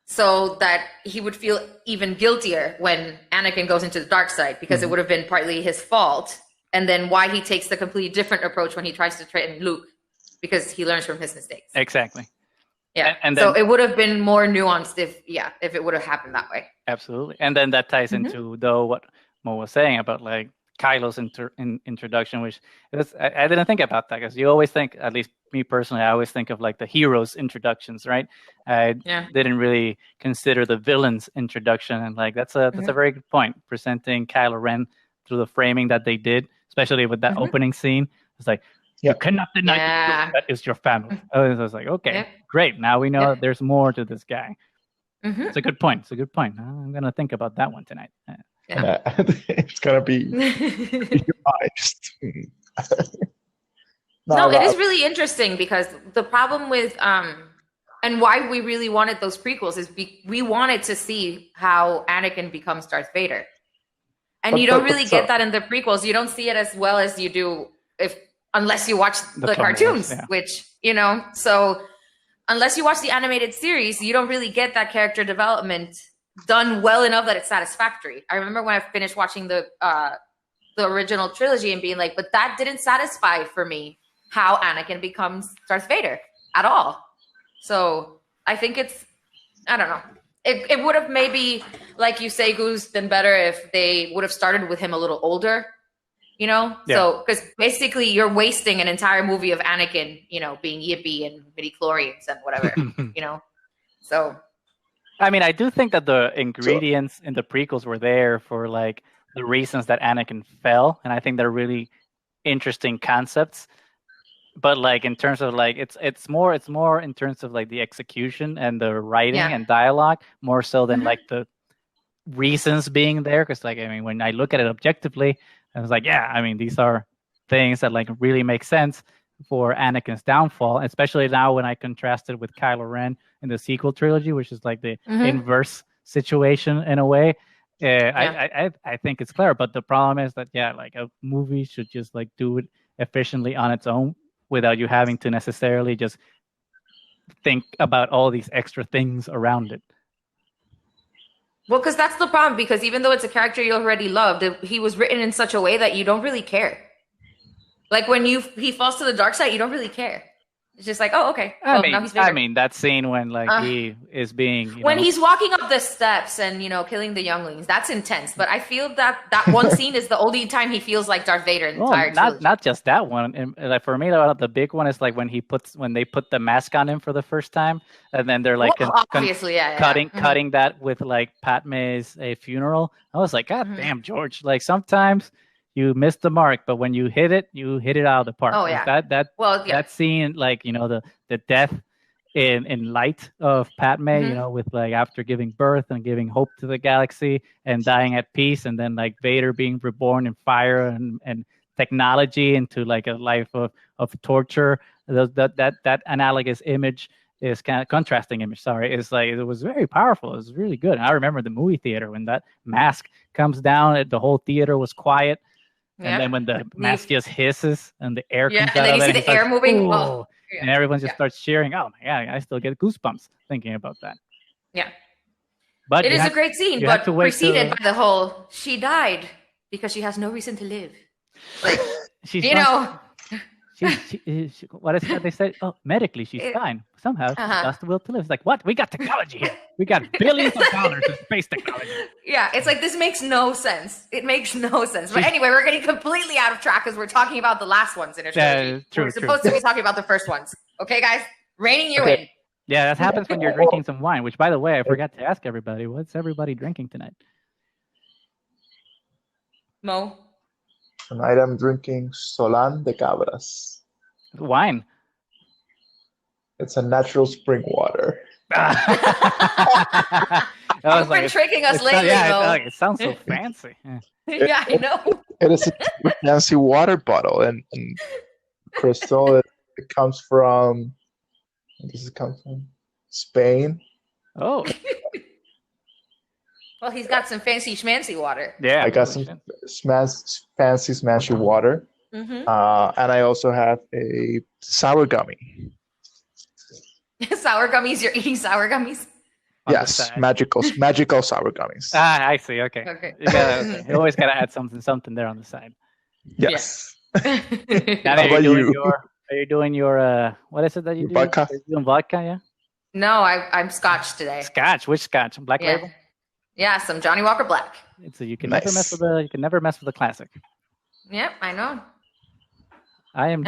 so that he would feel even guiltier when Anakin goes into the dark side, because it would have been partly his fault. And then why he takes the completely different approach when he tries to train Luke, because he learns from his mistakes. Exactly. Yeah. And then, so it would have been more nuanced if it would have happened that way. Absolutely. And then that ties into, though, what Mo was saying about like Kylo's introduction, which I didn't think about that, because you always think, at least me personally, I always think of like the heroes' introductions, right? I didn't really consider the villain's introduction, and like that's a very good point. Presenting Kylo Ren through the framing that they did, especially with that opening scene, it's like you cannot deny that is your family. I was like, okay, great. Now we know there's more to this guy. It's a good point. I'm gonna think about that one tonight. It's gonna be no, it is really interesting, because the problem with and why we really wanted those prequels is we wanted to see how Anakin becomes Darth Vader, and you don't really get that in the prequels. You don't see it as well as you do unless you watch the cartoons, which so unless you watch the animated series, you don't really get that character development done well enough that it's satisfactory. I remember when I finished watching the original trilogy and being like, but that didn't satisfy for me how Anakin becomes Darth Vader at all. So I think I don't know. It would have maybe, like you say, Gus, been better if they would have started with him a little older, So, because basically you're wasting an entire movie of Anakin, being yippee and midi-chlorians and whatever, So... I mean, I do think that the ingredients in the prequels were there for like the reasons that Anakin fell, and I think they're really interesting concepts. But like in terms of like it's more in terms of like the execution and the writing and dialogue, more so than like the reasons being there. Because like, I mean, when I look at it objectively, I was like, I mean, these are things that like really make sense for Anakin's downfall, especially now when I contrasted with Kylo Ren in the sequel trilogy, which is like the inverse situation in a way. I think it's clear, but the problem is that like a movie should just like do it efficiently on its own without you having to necessarily just think about all these extra things around it. Well, because that's the problem, because even though it's a character you already loved, he was written in such a way that you don't really care. Like when he falls to the dark side, you don't really care. It's just like, oh, okay. Well, now he's Vader. I mean, that scene when like he is being when he's walking up the steps and killing the younglings, that's intense. But I feel that one scene is the only time he feels like Darth Vader in the entire trilogy. Not just that one. And like for me, the big one is like when they put the mask on him for the first time, and then they're like cutting that with like Padme's funeral. I was like, God damn, George! Like sometimes you missed the mark, but when you hit it out of the park. Oh yeah. That scene, like the death in light of Padme, with like after giving birth and giving hope to the galaxy and dying at peace, and then like Vader being reborn in fire and technology into like a life of torture. That analogous image is kind of contrasting image. Sorry, is like it was very powerful. It was really good. And I remember the movie theater when that mask comes down, the whole theater was quiet. And then when the mask just hisses and the air comes out and then of you it, see the air moving. And everyone just starts cheering. Oh my God, I still get goosebumps thinking about that. Yeah. But it is a great scene, but preceded by the whole, she died because she has no reason to live. Like, what is that they said? Oh, medically, she's fine. Somehow, she lost the will to live. It's like, what? We got technology here. We got billions of dollars of space technology. Yeah, it's like, this makes no sense. It makes no sense. But anyway, we're getting completely out of track because we're talking about the last ones in a trilogy. We're supposed to be talking about the first ones. Okay, guys? Reining you in. Yeah, that happens when you're drinking some wine, which, by the way, I forgot to ask everybody. What's everybody drinking tonight? Mo? Tonight I'm drinking Solán de Cabras. Wine. It's a natural spring water. You've been tricking us lately, Mo. It sounds so fancy. Yeah, I know. It is a fancy water bottle, and Crystal, it comes from. Does it come from Spain? Oh. Well, he's got some fancy schmancy water. Yeah, I got some fancy smashy water. And I also have a sour gummy. Sour gummies? You're eating sour gummies? Yes, magical sour gummies. I see. Okay. You always gotta add something there on the side. Yes. Yeah. Now, are you doing your what is it that you do? Vodka. You're doing vodka, yeah? No, I'm Scotch today. Scotch? Which Scotch? Black Label? Yeah, some Johnny Walker Black. You can never mess with the classic. Yep, I know.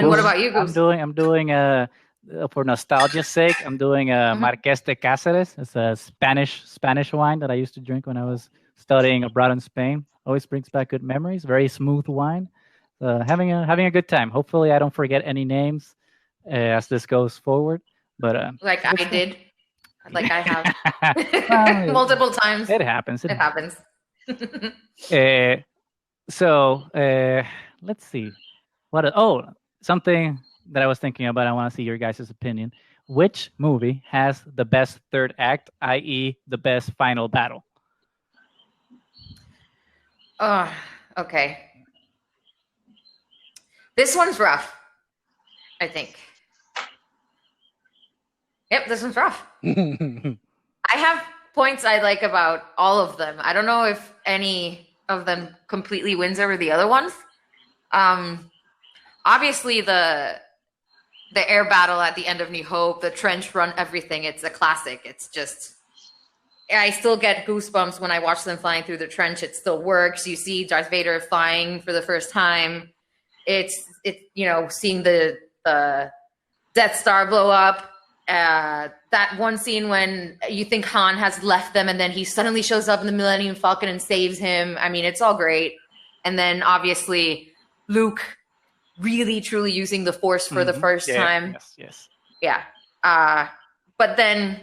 What about you, Gus? I'm doing for nostalgia's sake, I'm doing Marqués de Cáceres. It's a Spanish wine that I used to drink when I was studying abroad in Spain. Always brings back good memories. Very smooth wine. Having a good time. Hopefully, I don't forget any names as this goes forward. But like I did, like I have multiple times. It happens. It happens. Let's see. Something that I was thinking about. I want to see your guys' opinion. Which movie has the best third act, i.e., the best final battle? Oh, okay. This one's rough, I think. Yep, this one's rough. I have points I like about all of them. I don't know if any of them completely wins over the other ones. Obviously, the air battle at the end of New Hope, the trench run, everything, it's a classic. It's just, I still get goosebumps when I watch them flying through the trench. It still works. You see Darth Vader flying for the first time. It's seeing the Death Star blow up. That one scene when you think Han has left them and then he suddenly shows up in the Millennium Falcon and saves him. I mean, it's all great. And then obviously Luke really truly using the Force for the first time. Yes. Yeah. But then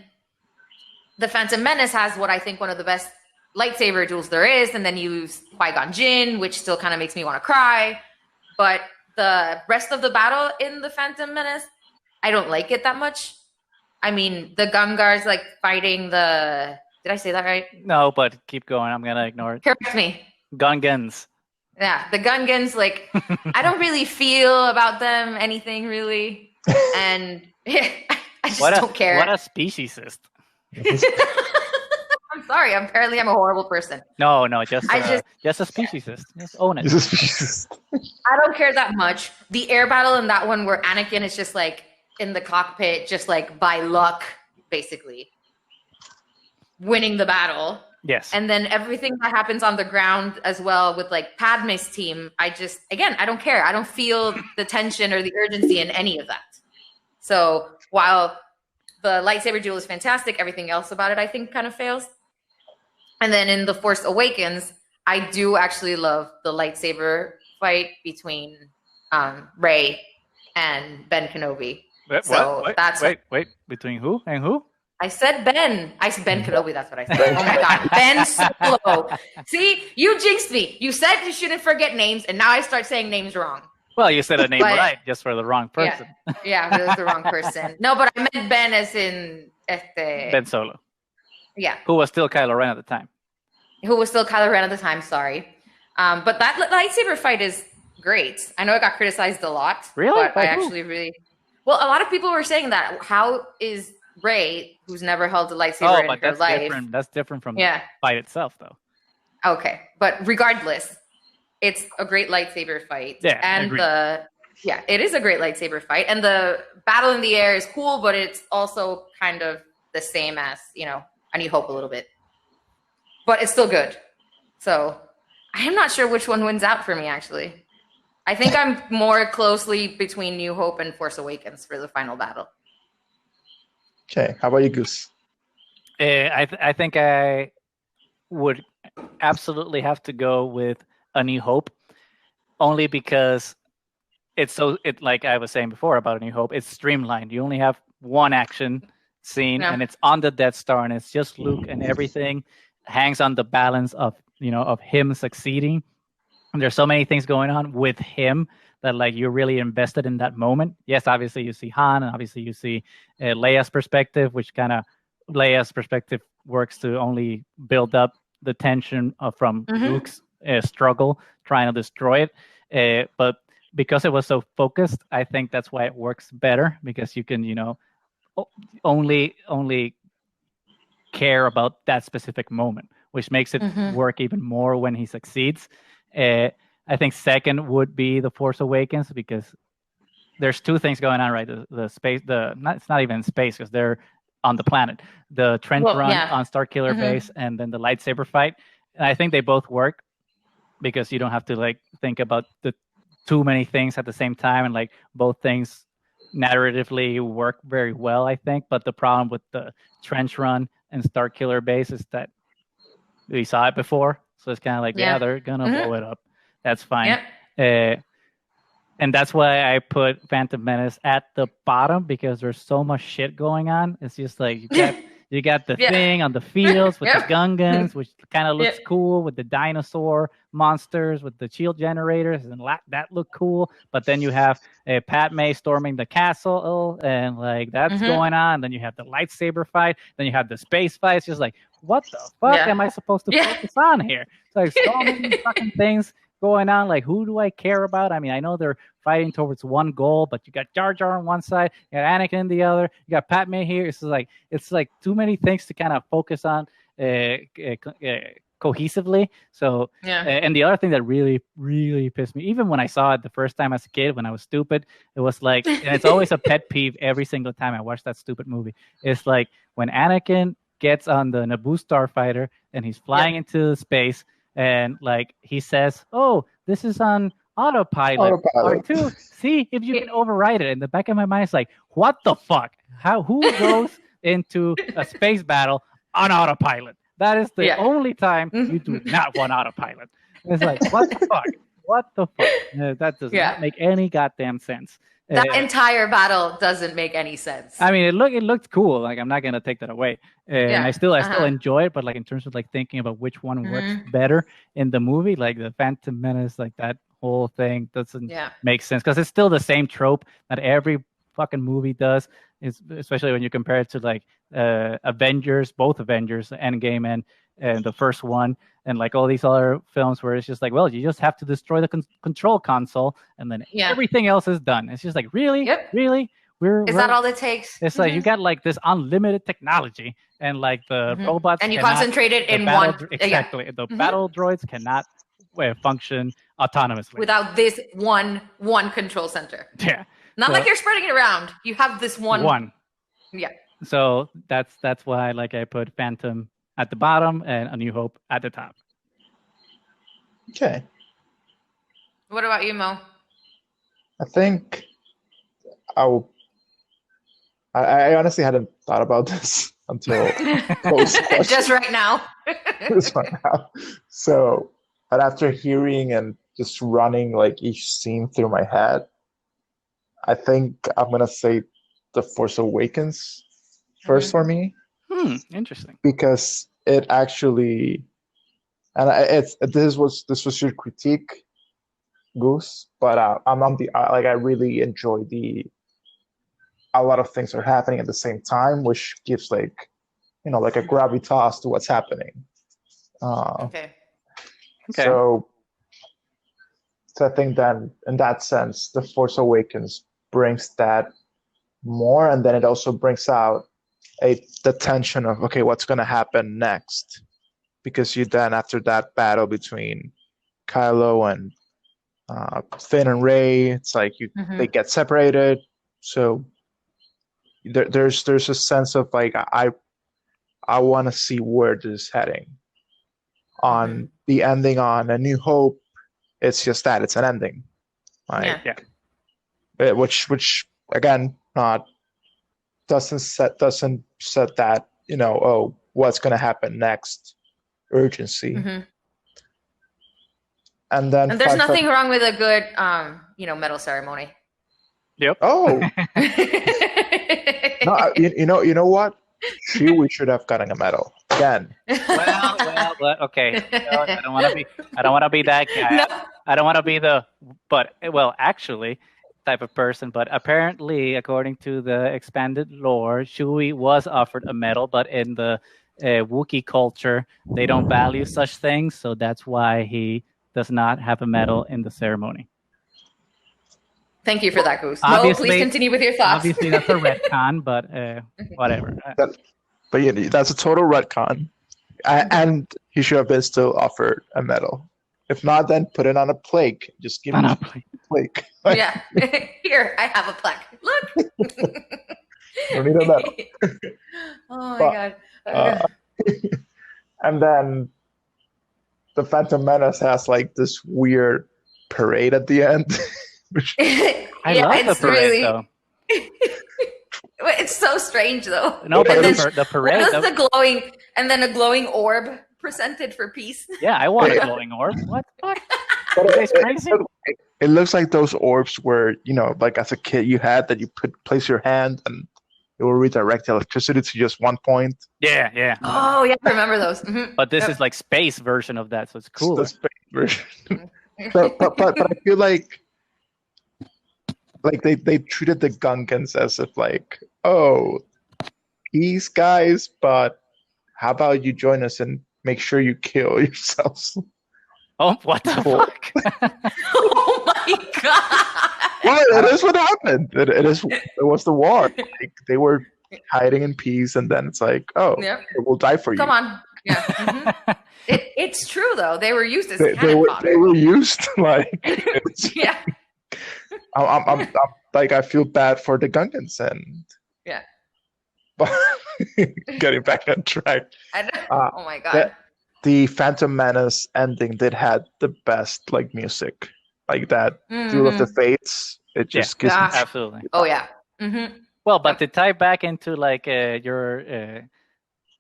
the Phantom Menace has what I think one of the best lightsaber duels there is, and then you use Qui-Gon Jinn, which still kind of makes me want to cry. But the rest of the battle in the Phantom Menace, I don't like it that much. I mean, the Gungars like fighting the... Did I say that right? No, but keep going. I'm going to ignore it. Correct me. Gungans. Yeah, the Gungans, like, I don't really feel about them anything, really. And I just don't care. What a speciesist. I'm sorry. Apparently, I'm a horrible person. No, just a speciesist. Just own it. Just a speciesist. I don't care that much. The air battle in that one where Anakin is just like in the cockpit, just like by luck, basically winning the battle. Yes. And then everything that happens on the ground as well with like Padme's team, I don't care. I don't feel the tension or the urgency in any of that. So while the lightsaber duel is fantastic, everything else about it I think kind of fails. And then in The Force Awakens, I do actually love the lightsaber fight between Rey and Ben Kenobi. Wait. Between who and who? I said Ben. I said Ben Kenobi. That's what I said. Oh my God. Ben Solo. See, you jinxed me. You said you shouldn't forget names, and now I start saying names wrong. Well, you said a name right, just for the wrong person. Yeah, it was the wrong person. No, but I meant Ben as in... Ben Solo. Yeah. Who was still Kylo Ren at the time. Sorry. But that lightsaber fight is great. I know it got criticized a lot. Really? But I actually really... Well, a lot of people were saying that. How is Rey, who's never held a lightsaber in her life... That's different from the fight itself, though. Okay. But regardless, it's a great lightsaber fight. Yeah, and it is a great lightsaber fight. And the battle in the air is cool, but it's also kind of the same as, A New Hope a little bit. But it's still good. So I'm not sure which one wins out for me, actually. I think I'm more closely between New Hope and Force Awakens for the final battle. Okay. How about you, Gus? I think I would absolutely have to go with A New Hope, only because like I was saying before about A New Hope, it's streamlined. You only have one action scene, and it's on the Death Star, and it's just Luke, and everything hangs on the balance of him succeeding. And there's so many things going on with him that like you're really invested in that moment. Yes, obviously you see Han, and obviously you see Leia's perspective, which kind of Leia's perspective works to only build up the tension from Luke's struggle trying to destroy it. But because it was so focused, I think that's why it works better, because you can only care about that specific moment, which makes it work even more when he succeeds. I think second would be The Force Awakens, because there's two things going on, right? The space, it's not even space because they're on the planet. The trench run on Starkiller base, and then the lightsaber fight. And I think they both work because you don't have to like think about the too many things at the same time, and like both things narratively work very well, I think. But the problem with the trench run and Starkiller base is that we saw it before, so it's kind of like they're gonna blow it up. That's fine. And that's why I put Phantom Menace at the bottom, because there's so much shit going on. It's just like you got the thing on the fields with the Gungans, which kind of looks cool, with the dinosaur monsters, with the shield generators, and that looked cool. But then you have Padme storming the castle, and like that's going on. And then you have the lightsaber fight. Then you have the space fight. It's just like, what the fuck am I supposed to focus on here? It's like so many fucking things going on. Like, who do I care about? I mean, I know they're fighting towards one goal, but you got Jar Jar on one side, you got Anakin on the other, you got Padme here. It's like too many things to kind of focus on cohesively. So and the other thing that really, really pissed me, even when I saw it the first time as a kid, when I was stupid, it was like, and it's always a pet peeve every single time I watch that stupid movie. It's like when Anakin gets on the Naboo starfighter and he's flying into space, and like he says, "Oh, this is on autopilot. R2. See if you can override it." In the back of my mind, it's like, what the fuck? Who goes into a space battle on autopilot? That is the only time you do not want autopilot. It's like, what the fuck? What the fuck? That does not make any goddamn sense. That entire battle doesn't make any sense. I mean, it looked cool. Like, I'm not gonna take that away. And I still enjoy it. But like in terms of like thinking about which one works better in the movie, like the Phantom Menace, like that whole thing doesn't make sense, because it's still the same trope that every fucking movie does. It's, especially when you compare it to like Avengers, both Avengers, Endgame and the first one, and like all these other films where it's just like, well, you just have to destroy the control console, and then everything else is done. It's just like, really? Really? Is that all it takes? It's like you got like this unlimited technology, and like the robots, and you concentrate it in one. Exactly. The battle droids cannot function autonomously without this one control center. Yeah. Not like you're spreading it around. You have this one. Yeah. So that's why like I put Phantom at the bottom and A New Hope at the top. Okay. What about you, Mo? I think I honestly hadn't thought about this until just right now. Just right now. So, but after hearing and just running like each scene through my head, I think I'm gonna say The Force Awakens first for me. Interesting. Because it actually, and this was your critique, Goose, but I'm on the like I really enjoy a lot of things are happening at the same time, which gives like like a gravitas to what's happening. Okay. So I think then in that sense, The Force Awakens brings that more, and then it also brings out the tension of, okay, what's going to happen next? Because you then, after that battle between Kylo and Finn and Rey, it's like they get separated. So there's a sense of like I want to see where this is heading. On the ending on A New Hope, it's just that it's an ending, right? Which again doesn't set that what's going to happen next urgency. And there's nothing wrong with a good medal ceremony. Yep. Oh. No, you know what? We should have gotten a medal again. Well, okay. I don't want to be that guy. No. I don't want to be actually type of person, but apparently, according to the expanded lore, Chewie was offered a medal, but in the Wookiee culture, they don't value such things, so that's why he does not have a medal in the ceremony. Thank you for that, Goose. Mo, please continue with your thoughts. Obviously, that's a retcon, but whatever. But yeah, that's a total retcon. And he should have been still offered a medal. If not, then put it on a plaque. Just give me a plaque. Yeah. Here, I have a plaque. Look. Don't need a medal. Oh my God. And then the Phantom Menace has like this weird parade at the end. I love the parade though. It's so strange though. No, but the parade. What does the glowing and then a glowing orb presented for peace? Yeah, I want a glowing orb. What the fuck? It's crazy. It looks like those orbs where, like as a kid you had that you place your hand and it will redirect electricity to just one point. Yeah, yeah. Oh, yeah, I remember those. Mm-hmm. But this is like space version of that, so it's cool. The space version. but I feel like they treated the Gungans as if like, oh, peace guys, but how about you join us and make sure you kill yourselves? Oh, what the fuck? Oh my god! Well, it is what happened. It was the war. Like, they were hiding in peace, and then it's like, oh, we'll die for you. Come on, yeah. Mm-hmm. It's true though. They were used as they were used like. Yeah. I'm like, I feel bad for the Gungans and. Yeah. But getting back on track. Oh my god. The Phantom Menace ending did had the best like music, like that Duel of the Fates. It just gives me absolutely. Oh yeah. Mm-hmm. Well, but to tie back into like your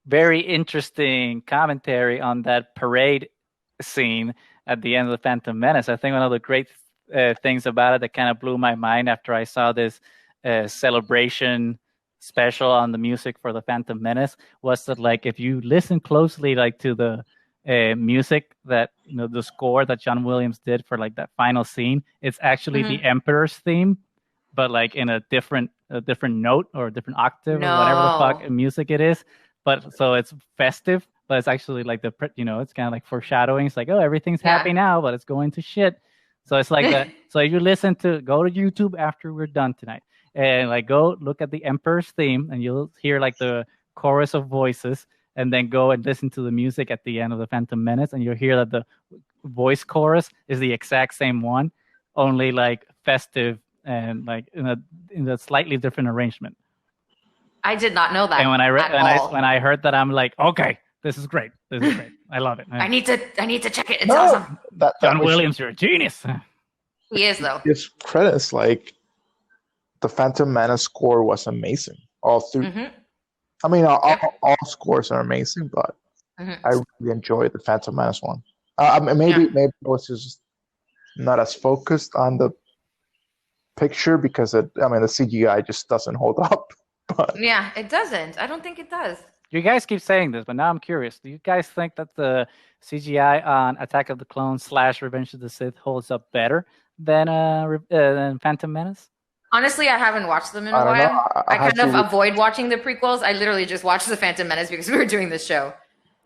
very interesting commentary on that parade scene at the end of the Phantom Menace, I think one of the great things about it that kind of blew my mind after I saw this celebration special on the music for the Phantom Menace was that, like, if you listen closely, like, to the music that, the score that John Williams did for like that final scene, it's actually the Emperor's theme, but like in a different note or a different octave or whatever the fuck music it is. But so it's festive, but it's actually like it's kind of like foreshadowing. It's like, oh, everything's happy now, but it's going to shit. So it's like that. So if you go to YouTube after we're done tonight and like go look at the Emperor's theme and you'll hear like the chorus of voices, and then go and listen to the music at the end of the Phantom Menace, and you'll hear that the voice chorus is the exact same one, only like festive and like in a slightly different arrangement. I did not know that. And when I heard that, I'm like, okay, this is great. This is great. I love it. I need to check it. It's awesome. John Williams, you're a genius. He is though. His credits, like the Phantom Menace score was amazing. All through. Mm-hmm. I mean, all scores are amazing, but I really enjoyed the Phantom Menace one. Maybe it was just not as focused on the picture because the CGI just doesn't hold up. But yeah, it doesn't. I don't think it does. You guys keep saying this, but now I'm curious. Do you guys think that the CGI on Attack of the Clones / Revenge of the Sith holds up better than Phantom Menace? Honestly, I haven't watched them in a while. I kind of avoid watching the prequels. I literally just watched the Phantom Menace because we were doing this show.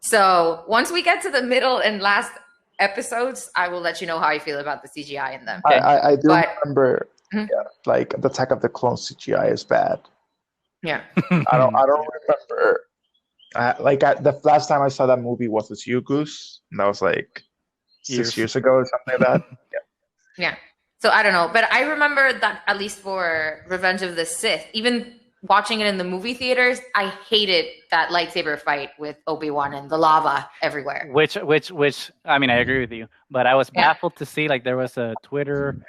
So once we get to the middle and last episodes, I will let you know how I feel about the CGI in them. I do remember, like the Attack of the Clones CGI is bad. Yeah, I don't remember. The last time I saw that movie was with you, Gus, and that was like 6 years ago or something like that. Yeah. So I don't know, but I remember that at least for Revenge of the Sith, even watching it in the movie theaters, I hated that lightsaber fight with Obi-Wan and the lava everywhere. Which I mean, I agree with you, but I was baffled to see like there was a Twitter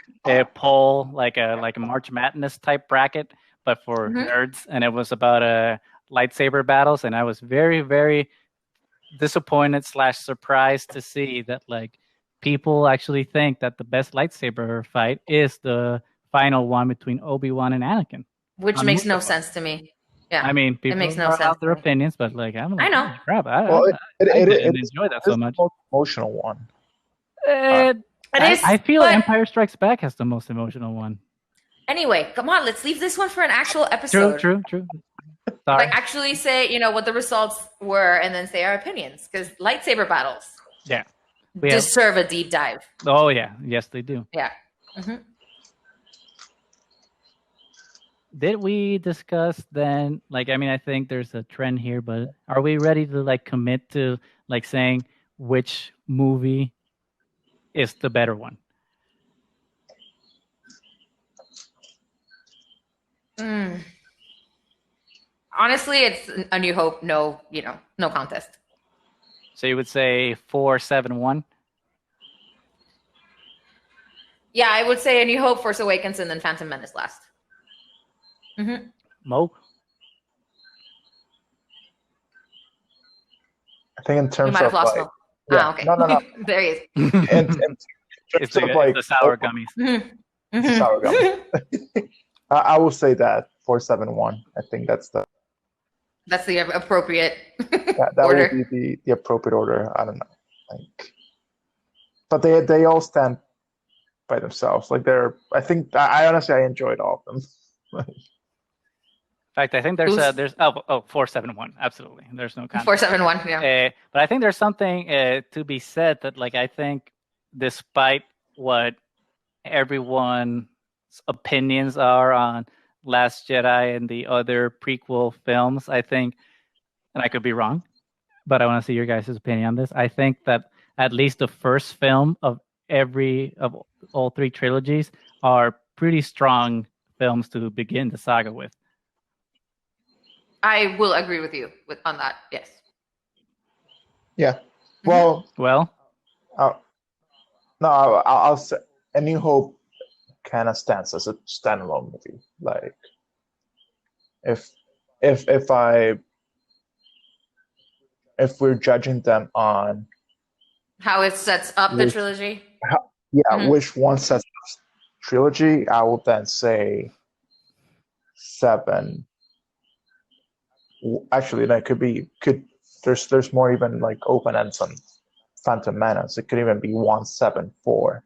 poll, like a March Madness type bracket, but for nerds, and it was about lightsaber battles, and I was very, very disappointed / surprised to see that like people actually think that the best lightsaber fight is the final one between Obi-Wan and Anakin. Which makes no sense to me. Yeah, I mean, people have their opinions, but like, I know. Crap, I didn't enjoy that so much. The most emotional one. I feel Empire Strikes Back has the most emotional one. Anyway, come on, let's leave this one for an actual episode. True. Sorry. Like actually say, what the results were, and then say our opinions, because lightsaber battles. Yeah. Deserve a deep dive. Oh yeah, yes they do. Yeah. Mm-hmm. did we discuss then? Like, I mean, I think there's a trend here, but are we ready to like commit to like saying which movie is the better one? Honestly, it's A New Hope. No, no contest. So you would say 4-7-1? Yeah, I would say A New Hope, Force Awakens, and then Phantom Menace last. Moe? I think in terms You might have of lost like, Mo. yeah, Okay. no. There he is. In terms It's of like the sour gummies. sour gummies. I will say that 4-7-1. I think that's the appropriate that order. will be the appropriate order. I don't know, like, but they all stand by themselves. Like I honestly enjoyed all of them. In fact, I think there's 4-7-1. Absolutely, there's no contest. 4-7-1. Yeah. But I think there's something to be said that, like, I think despite what everyone's opinions are on Last Jedi and the other prequel films, I think, and I could be wrong, but I want to see your guys' opinion on this. I think that at least the first film of all three trilogies are pretty strong films to begin the saga with. I will agree with you on that. Yes. Yeah. Well. No, I'll say A New Hope kind of stands as a standalone movie. Like, if we're judging them on how it sets up the trilogy, which one sets up the trilogy, I will then say 7. Actually, that could there's more even like open ends on Phantom Menace. It could even be 1-7-4.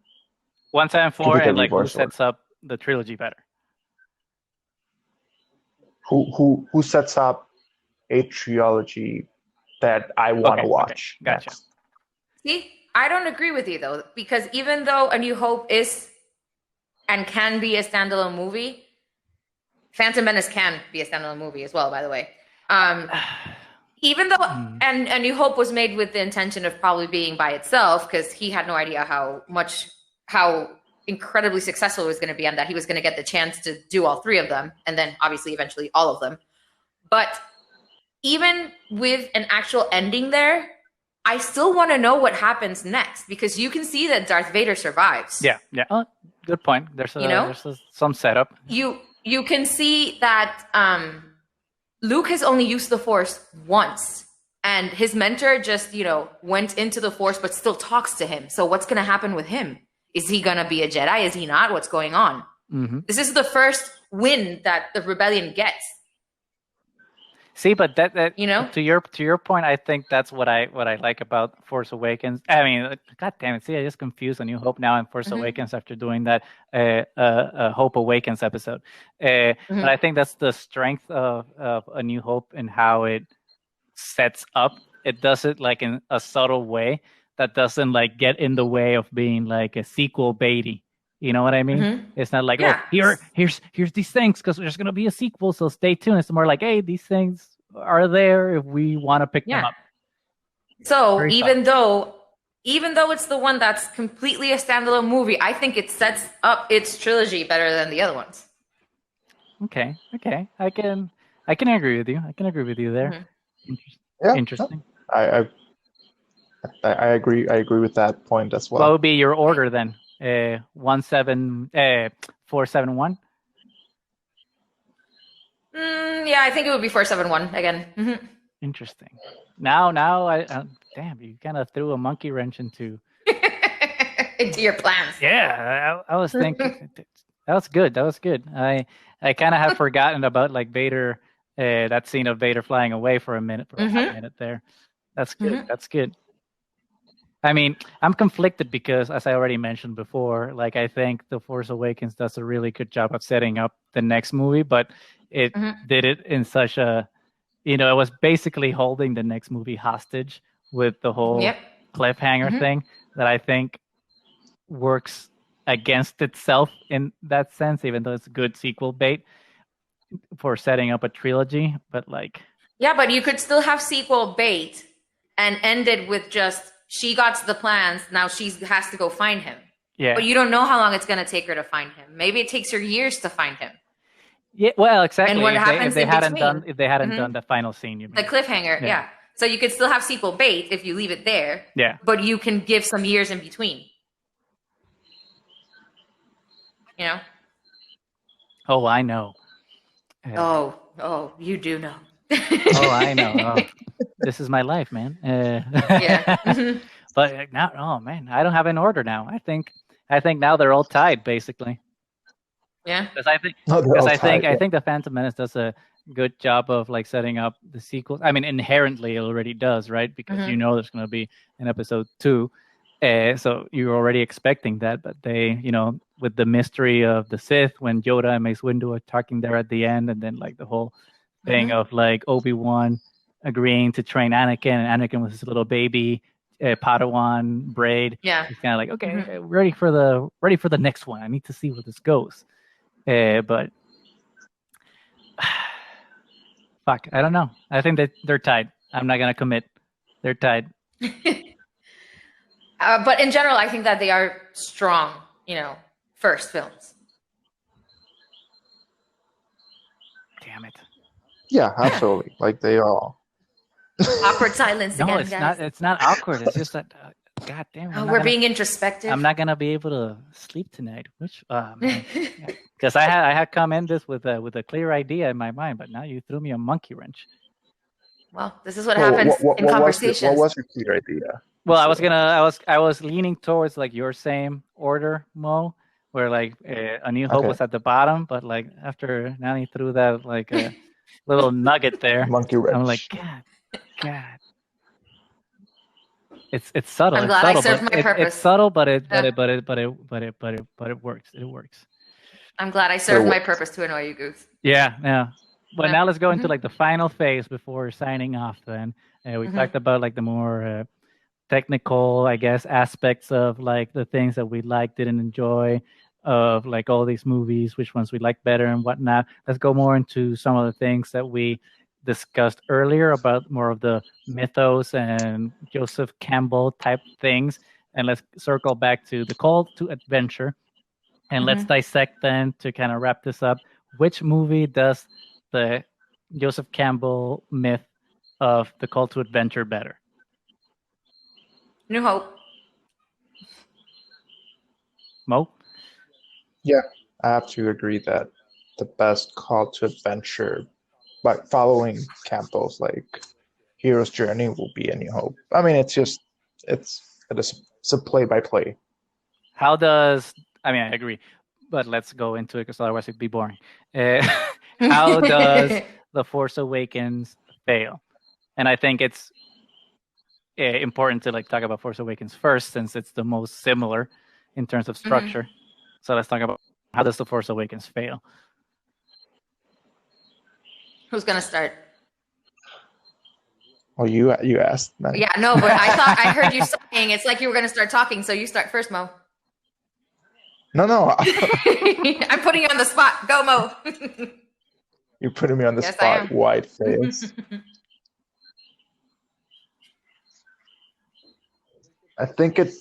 1-7-4, and like who sets up the trilogy better? Who sets up a trilogy that I want to watch? Okay. Gotcha. Next. See, I don't agree with you though, because even though A New Hope is and can be a standalone movie, Phantom Menace can be a standalone movie as well, by the way. Even though and A New Hope was made with the intention of probably being by itself, because he had no idea how incredibly successful it was going to be, and that he was going to get the chance to do all 3 of them, and then obviously eventually all of them. But even with an actual ending there, I still want to know what happens next, because you can see that Darth Vader survives. Yeah. Oh, good point. There's some setup. You can see that Luke has only used the Force once, and his mentor just, went into the Force but still talks to him. So what's going to happen with him? Is he going to be a Jedi? Is he not? What's going on? Mm-hmm. This is the first win that the rebellion gets. See, but that to your point, I think that's what I like about Force Awakens. I mean, God damn it! See, I just confused A New Hope now and Force Awakens after doing that Hope Awakens episode. But I think that's the strength of A New Hope and how it sets up. It does it like in a subtle way that doesn't like get in the way of being like a sequel baity. You know what I mean? It's not like, here's these things because there's going to be a sequel, so stay tuned. It's more like, hey, these things are there if we want to pick them up. So even though it's the one that's completely a standalone movie, I think it sets up its trilogy better than the other ones. Okay. I can agree with you. I can agree with you there. Interesting. I agree. I agree with that point as well. What would be your order then? 4-7-1. Yeah, I think it would be 4-7-1 again. Interesting. Now, damn, you kind of threw a monkey wrench into your plans. Yeah, I was thinking that was good. I kind of have forgotten about like Vader, that scene of Vader flying away for a minute, a minute there. That's good. That's good. I mean, I'm conflicted because, as I already mentioned before, like I think The Force Awakens does a really good job of setting up the next movie, but it did it in such a, it was basically holding the next movie hostage with the whole cliffhanger thing that I think works against itself in that sense, even though it's a good sequel bait. for setting up a trilogy, but like. Yeah, but you could still have sequel bait and end it with just she got the plans. Now she has to go find him. Yeah. But you don't know how long it's going to take her to find him. Maybe it takes her years to find him. Yeah, well, exactly. And what happens if they in hadn't between? done the final scene, you mean. The cliffhanger, yeah. So you could still have sequel bait if you leave it there. Yeah. But you can give some years in between. You know? Oh, I know. Oh, you do know. Oh, I know. Oh, this is my life, man. Yeah. But now, oh man, I don't have an order now. I think now they're all tied, basically. Yeah. Because I think the Phantom Menace does a good job of like setting up the sequels. I mean, inherently it already does, right? Because you know there's going to be an episode 2, so you're already expecting that. But they, with the mystery of the Sith, when Yoda and Mace Windu are talking there at the end, and then like the whole thing of like Obi-Wan agreeing to train Anakin, and Anakin was his little baby Padawan braid. Yeah, it's kind of like, okay, ready for the next one. I need to see where this goes. But fuck, I don't know. I think that they're tied. I'm not gonna commit. They're tied. But in general, I think that they are strong. First films. Damn it. Yeah, absolutely. Like they all. Awkward silence no, again, it's guys. not. It's not awkward. It's just that. God damn it. We're being introspective. I'm not gonna be able to sleep tonight. Because I had come in this with a clear idea in my mind, but now you threw me a monkey wrench. Well, this is what happens in conversations. What was your clear idea? Well, I was leaning towards like your same order, Mo, where like A New Hope was at the bottom, but like after Nani threw that like a little nugget there, monkey wrench. I'm like, God. It's subtle. I'm glad I served my purpose. It's subtle, but it works. It works. I'm glad I served my purpose to annoy you, Goose. Yeah. But now let's go into like the final phase before signing off. Then we talked about like the more technical, I guess, aspects of like the things that we liked, didn't enjoy, of like all these movies, which ones we like better and whatnot. Let's go more into some of the things that we discussed earlier about more of the mythos and Joseph Campbell type things, and let's circle back to the call to adventure, and let's dissect then to kind of wrap this up. Which movie does the Joseph Campbell myth of the call to adventure better? New Hope. Mo? Yeah, I have to agree that the best call to adventure, like following Campbell's like hero's journey, will be A New Hope. I mean, it's a play-by-play. How does, I agree, but let's go into it because otherwise it'd be boring. How does The Force Awakens fail? And I think it's important to like talk about Force Awakens first, since it's the most similar in terms of structure. So let's talk about how does The Force Awakens fail? Who's gonna start? Well, you asked. Nani. Yeah, no, but I thought I heard you saying it's like you were gonna start talking, so you start first, Mo. No. I'm putting you on the spot. Go, Mo. You're putting me on the spot. Wide face. I think it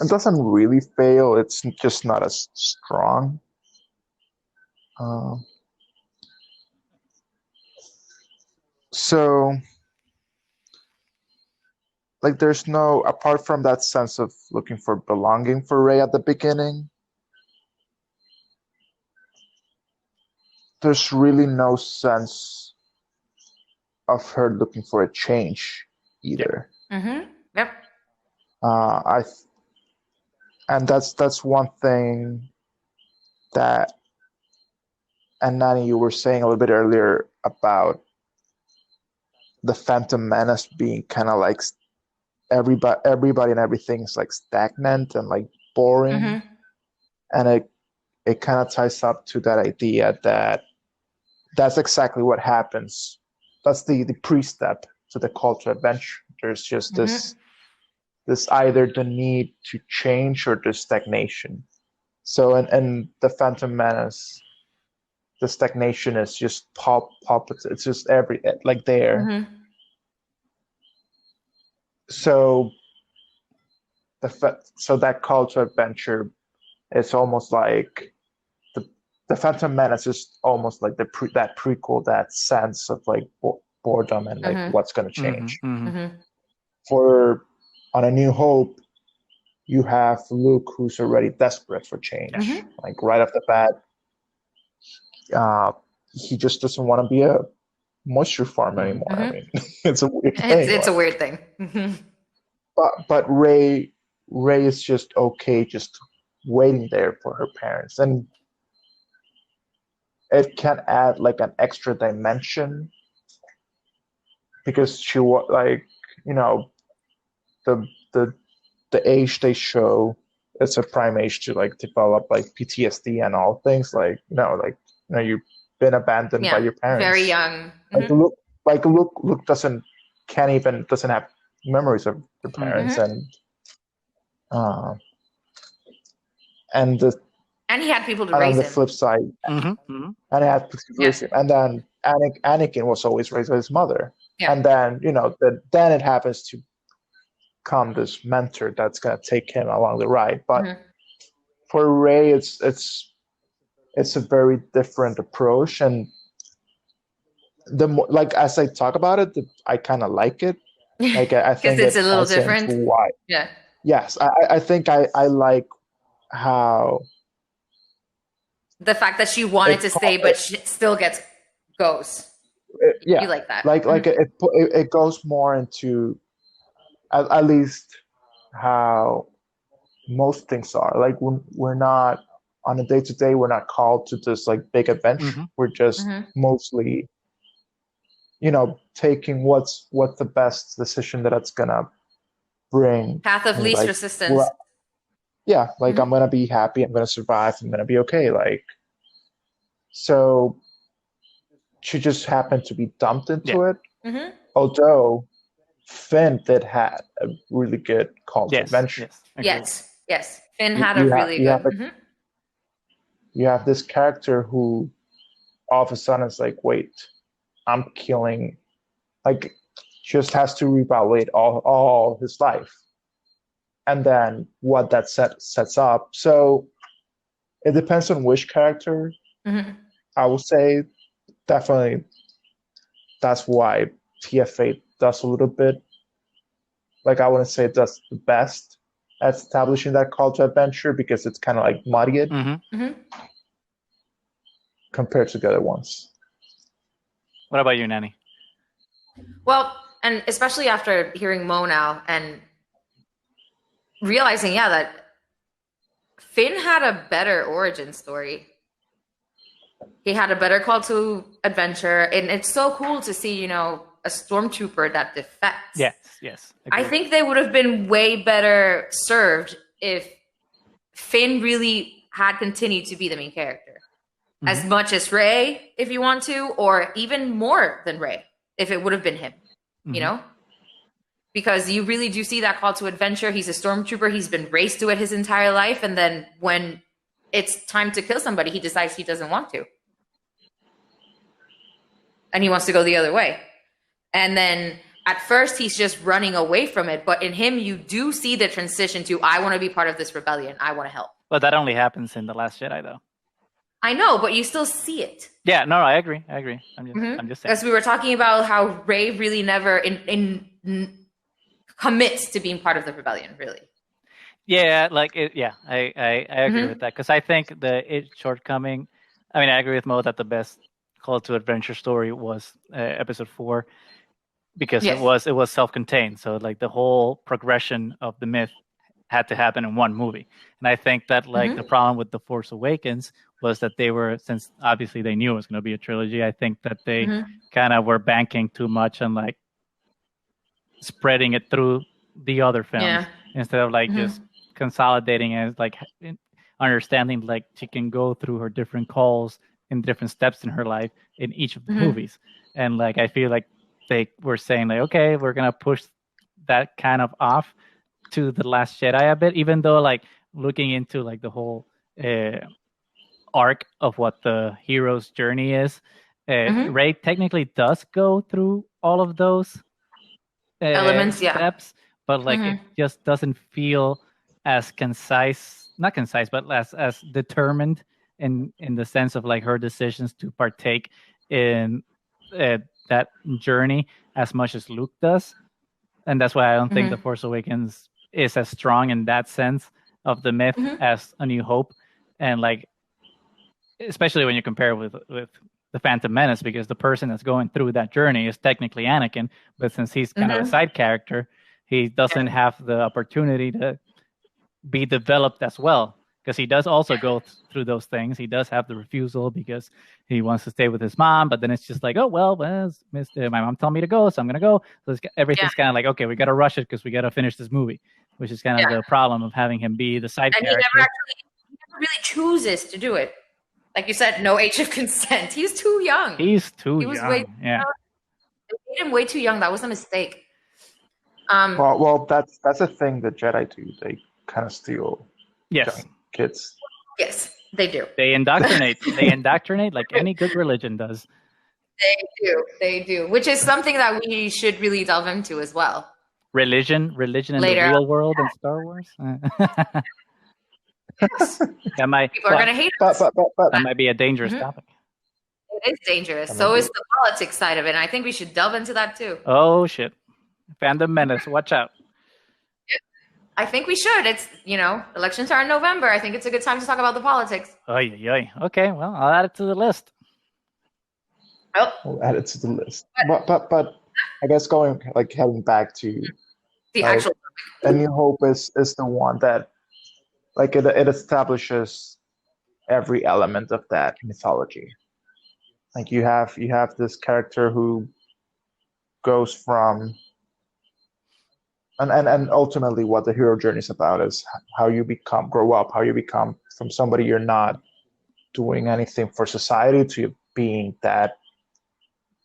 doesn't really fail. It's just not as strong. So, like, there's no, apart from that sense of looking for belonging for Rey at the beginning, there's really no sense of her looking for a change either. Yep. And that's one thing that, and Nani, you were saying a little bit earlier about the Phantom Menace being kind of like everybody and everything is like stagnant and like boring, and it kind of ties up to that idea that that's exactly what happens. That's the pre-step to the call to adventure. There's just this either the need to change or the stagnation. So and the Phantom Menace the stagnation is just puppets. It's just there. Mm-hmm. So so that call to adventure is almost like the Phantom Menace is almost like that prequel, that sense of like boredom and like what's going to change. For On A New Hope, you have Luke, who's already desperate for change. Like right off the bat, he just doesn't want to be a moisture farm anymore. I mean, it's a weird thing. It's a weird thing. But Rey is just okay, just waiting there for her parents, and it can add like an extra dimension because she was like, the age they show, it's a prime age to like develop like PTSD and all things, like you've been abandoned by your parents very young. Luke doesn't have memories of the parents, and he had people to and raise on the him. flip side, and he had people to raise him, and then Anakin was always raised by his mother, and then then it happens to come this mentor that's going to take him along the ride. But for Rey, it's a very different approach, and the more, like, as I talk about it, I kind of like it. Like I think it's a little different. Why? Yeah. Yes, I think I like how the fact that she wanted to stay, but she still goes. You like that? Like it goes more into at least how most things are. Like we're not on a day-to-day, we're not called to this like big adventure. We're just mostly, taking what's the best decision that it's gonna bring. Path of least resistance. Yeah, like I'm gonna be happy, I'm gonna survive, I'm gonna be okay. Like, so she just happened to be dumped into it. Although Finn did have a really good call to adventure. Yes. Finn had a really good. You have this character who all of a sudden is like, wait, I'm killing, like, just has to reevaluate all his life, and then what that sets up. So it depends on which character. I will say definitely that's why TF8 does a little bit, like, I wouldn't say it does the best at establishing that call to adventure, because it's kind of like muddied compared to the other ones. What about you, Nani? Well, and especially after hearing Moe now and realizing, that Finn had a better origin story. He had a better call to adventure, and it's so cool to see, a stormtrooper that defects. Yes. I think they would have been way better served if Finn really had continued to be the main character. As much as Rey, if you want to, or even more than Rey, if it would have been him, because you really do see that call to adventure. He's a stormtrooper. He's been raised to it his entire life. And then when it's time to kill somebody, he decides he doesn't want to. And he wants to go the other way. And then at first he's just running away from it. But in him, you do see the transition to, I want to be part of this rebellion. I want to help. But that only happens in The Last Jedi, though. I know, but you still see it. Yeah, no, I agree. I'm just saying. As we were talking about how Rey really never commits to being part of the rebellion, really. Yeah, like it. Yeah, I agree with that, because I think the shortcoming. I mean, I agree with Mo that the best call to adventure story was episode 4, because it was self-contained. So like the whole progression of the myth had to happen in one movie. And I think that like the problem with The Force Awakens was that they were, since obviously they knew it was going to be a trilogy, I think that they kind of were banking too much on like spreading it through the other films instead of like just consolidating and like understanding like she can go through her different calls in different steps in her life in each of the movies. And like I feel like they were saying like, okay, we're gonna push that kind of off to The Last Jedi a bit, even though like looking into like the whole arc of what the hero's journey is. Rey technically does go through all of those elements, steps, but like it just doesn't feel as concise, not concise, but as determined in the sense of like her decisions to partake in that journey as much as Luke does. And that's why I don't think The Force Awakens is as strong in that sense of the myth as A New Hope. And like, especially when you compare with The Phantom Menace, because the person that's going through that journey is technically Anakin, but since he's kind of a side character, he doesn't have the opportunity to be developed as well, because he does also go through those things. He does have the refusal because he wants to stay with his mom, but then it's just like, oh, well, my mom told me to go, so I'm going to go. So everything's kind of like, okay, we got to rush it because we got to finish this movie, which is kind of the problem of having him be the side character. And he never really chooses to do it. Like you said, no age of consent. He's too young. He was young. They made him way too young. That was a mistake. Well, that's a thing that Jedi do. They kind of steal young kids. Yes, they do. They indoctrinate. They indoctrinate like any good religion does. They do. Which is something that we should really delve into as well. Religion in Later the real world in Star Wars. That might, people are going to hate us. But that might be a dangerous topic. It is dangerous. So is the politics side of it. And I think we should delve into that too. Oh, shit. Phantom Menace, watch out. I think we should. It's, elections are in November. I think it's a good time to talk about the politics. Okay, well, I'll add it to the list. We'll add it to the list. But I guess heading back to the actual A New Hope is the one that it establishes every element of that mythology. Like you have this character who goes from and ultimately what the hero journey is about is how you grow up, how you become from somebody you're not doing anything for society to being that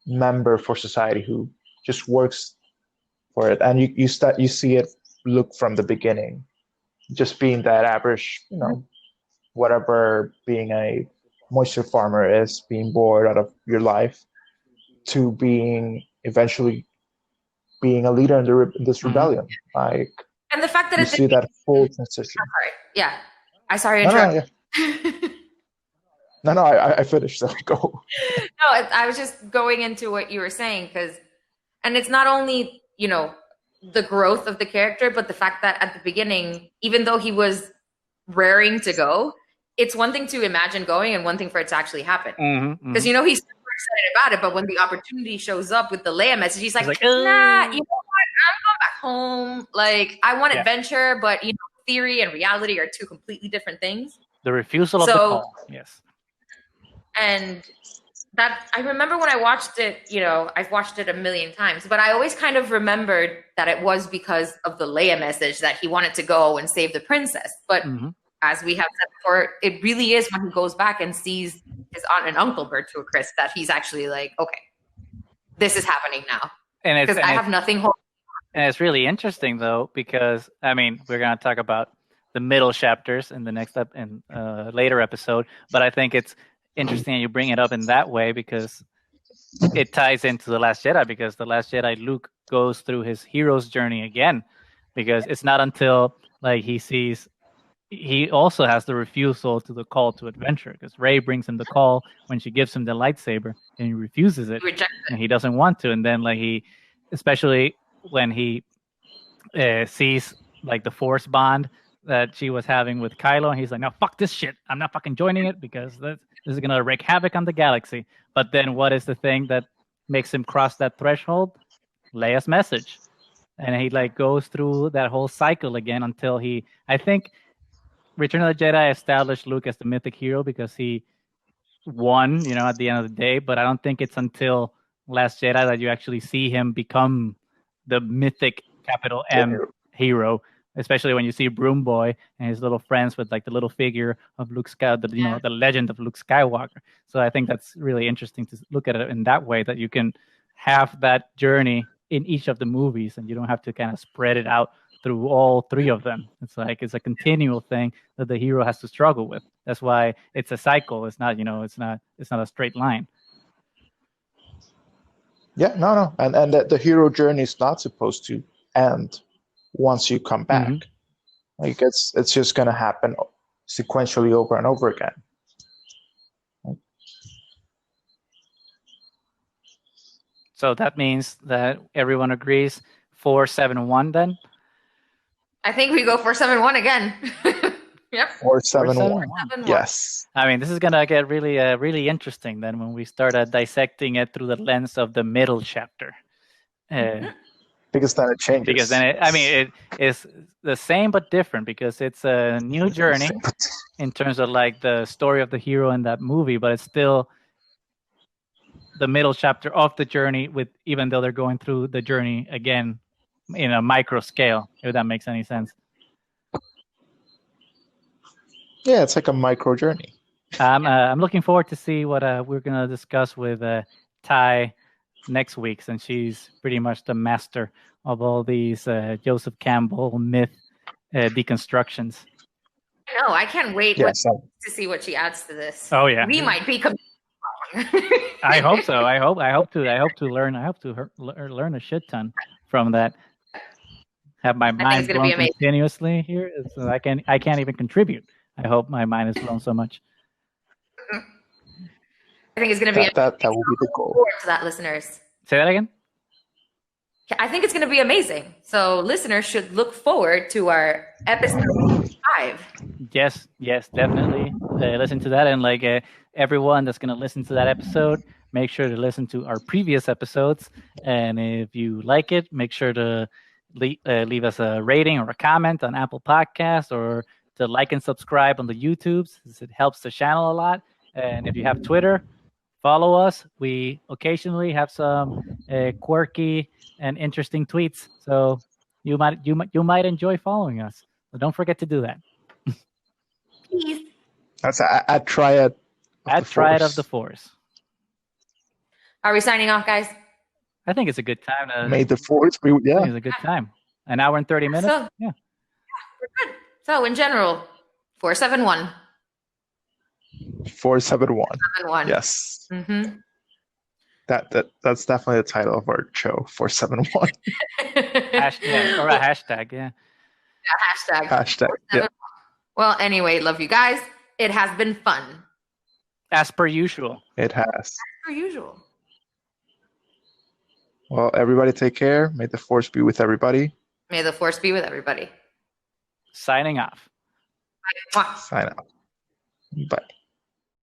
member for society who just works for it. And you see it look from the beginning, just being that average, whatever being a moisture farmer is, being bored out of your life, to being eventually being a leader in this rebellion. And the fact that you see that full transition. I sorry to interrupt. No, I finished. So go. No, I was just going into what you were saying and it's not only the growth of the character, but the fact that at the beginning, even though he was raring to go, it's one thing to imagine going and one thing for it to actually happen. Because he's super excited about it, but when the opportunity shows up with the Leia message, he's like, nah, you know what? I'm going back home. Like, I want adventure, but theory and reality are two completely different things. The refusal of the call. Yes. And that I remember when I watched it, I've watched it a million times, but I always kind of remembered that it was because of the Leia message that he wanted to go and save the princess. But as we have said before, it really is when he goes back and sees his aunt and uncle burn to a crisp that he's actually like, okay, this is happening now. Because I have nothing holding on. And it's really interesting though, because we're going to talk about the middle chapters in the next later episode, but I think it's interesting you bring it up in that way because it ties into The Last Jedi, because The Last Jedi, Luke goes through his hero's journey again, because it's not until he also has the refusal to the call to adventure, because Rey brings him the call when she gives him the lightsaber and he refuses it and he doesn't want to, and then especially when he sees the Force bond that she was having with Kylo, and he's like, no, fuck this shit, I'm not fucking joining it because this is going to wreak havoc on the galaxy. But then what is the thing that makes him cross that threshold? Leia's message. And he goes through that whole cycle again until I think Return of the Jedi established Luke as the mythic hero because he won, at the end of the day. But I don't think it's until Last Jedi that you actually see him become the mythic capital M hero, especially when you see Broom Boy and his little friends with the little figure of Luke Skywalker, the legend of Luke Skywalker. So I think that's really interesting to look at it in that way, that you can have that journey in each of the movies and you don't have to kind of spread it out through all three of them. It's like it's a continual thing that the hero has to struggle with. That's why it's a cycle. It's not, it's not a straight line. Yeah, no, and the hero journey is not supposed to end once you come back. Mm-hmm. Like it's just gonna happen sequentially over and over again. So that means that everyone agrees 4-7-1 then? I think we go 4-7-1 again. Yep. 4-7-1. Yes. I mean, this is gonna get really, really interesting then when we start dissecting it through the lens of the middle chapter. Because then it changes. Because then it is the same but different, because it's a new journey in terms of like the story of the hero in that movie, but it's still the middle chapter of the journey, with even though they're going through the journey again in a micro scale, if that makes any sense. Yeah, it's like a micro journey. I'm looking forward to see what we're gonna discuss with Ty next week, since she's pretty much the master of all these Joseph Campbell myth deconstructions. No, I can't wait to see what she adds to this. Oh yeah, we might be. I hope so. I hope to learn a shit ton from that. Have my mind blown continuously here, so I can't even contribute. I hope my mind is blown so much. I think it's going to be that will be the goal. Forward to that, listeners. Say that again. I think it's going to be amazing. So listeners should look forward to our episode 5. Yes, definitely. Listen to that, and like everyone that's going to listen to that episode, make sure to listen to our previous episodes. And if you like it, make sure to leave us a rating or a comment on Apple Podcasts, or to like and subscribe on the YouTubes. It helps the channel a lot. And if you have Twitter, follow us. We occasionally have some quirky and interesting tweets, so you might enjoy following us. So don't forget to do that. Please. That's at Triad. At Triad of the Force. Are we signing off, guys? I think it's a good time to. May the Force be. Yeah, I think it's a good time. An hour and 30 minutes. So, yeah, we're good. So in general, 4-7-1. 4-7-1. 7-1. Yes. Mm-hmm. That's definitely the title of our show. 4-7-1. Hashtag or a hashtag. Yeah. Hashtag. Yeah. Well, anyway, love you guys. It has been fun. As per usual. It has. As per usual. Well, everybody take care. May the Force be with everybody. May the Force be with everybody. Signing off. Bye. Sign off. Bye.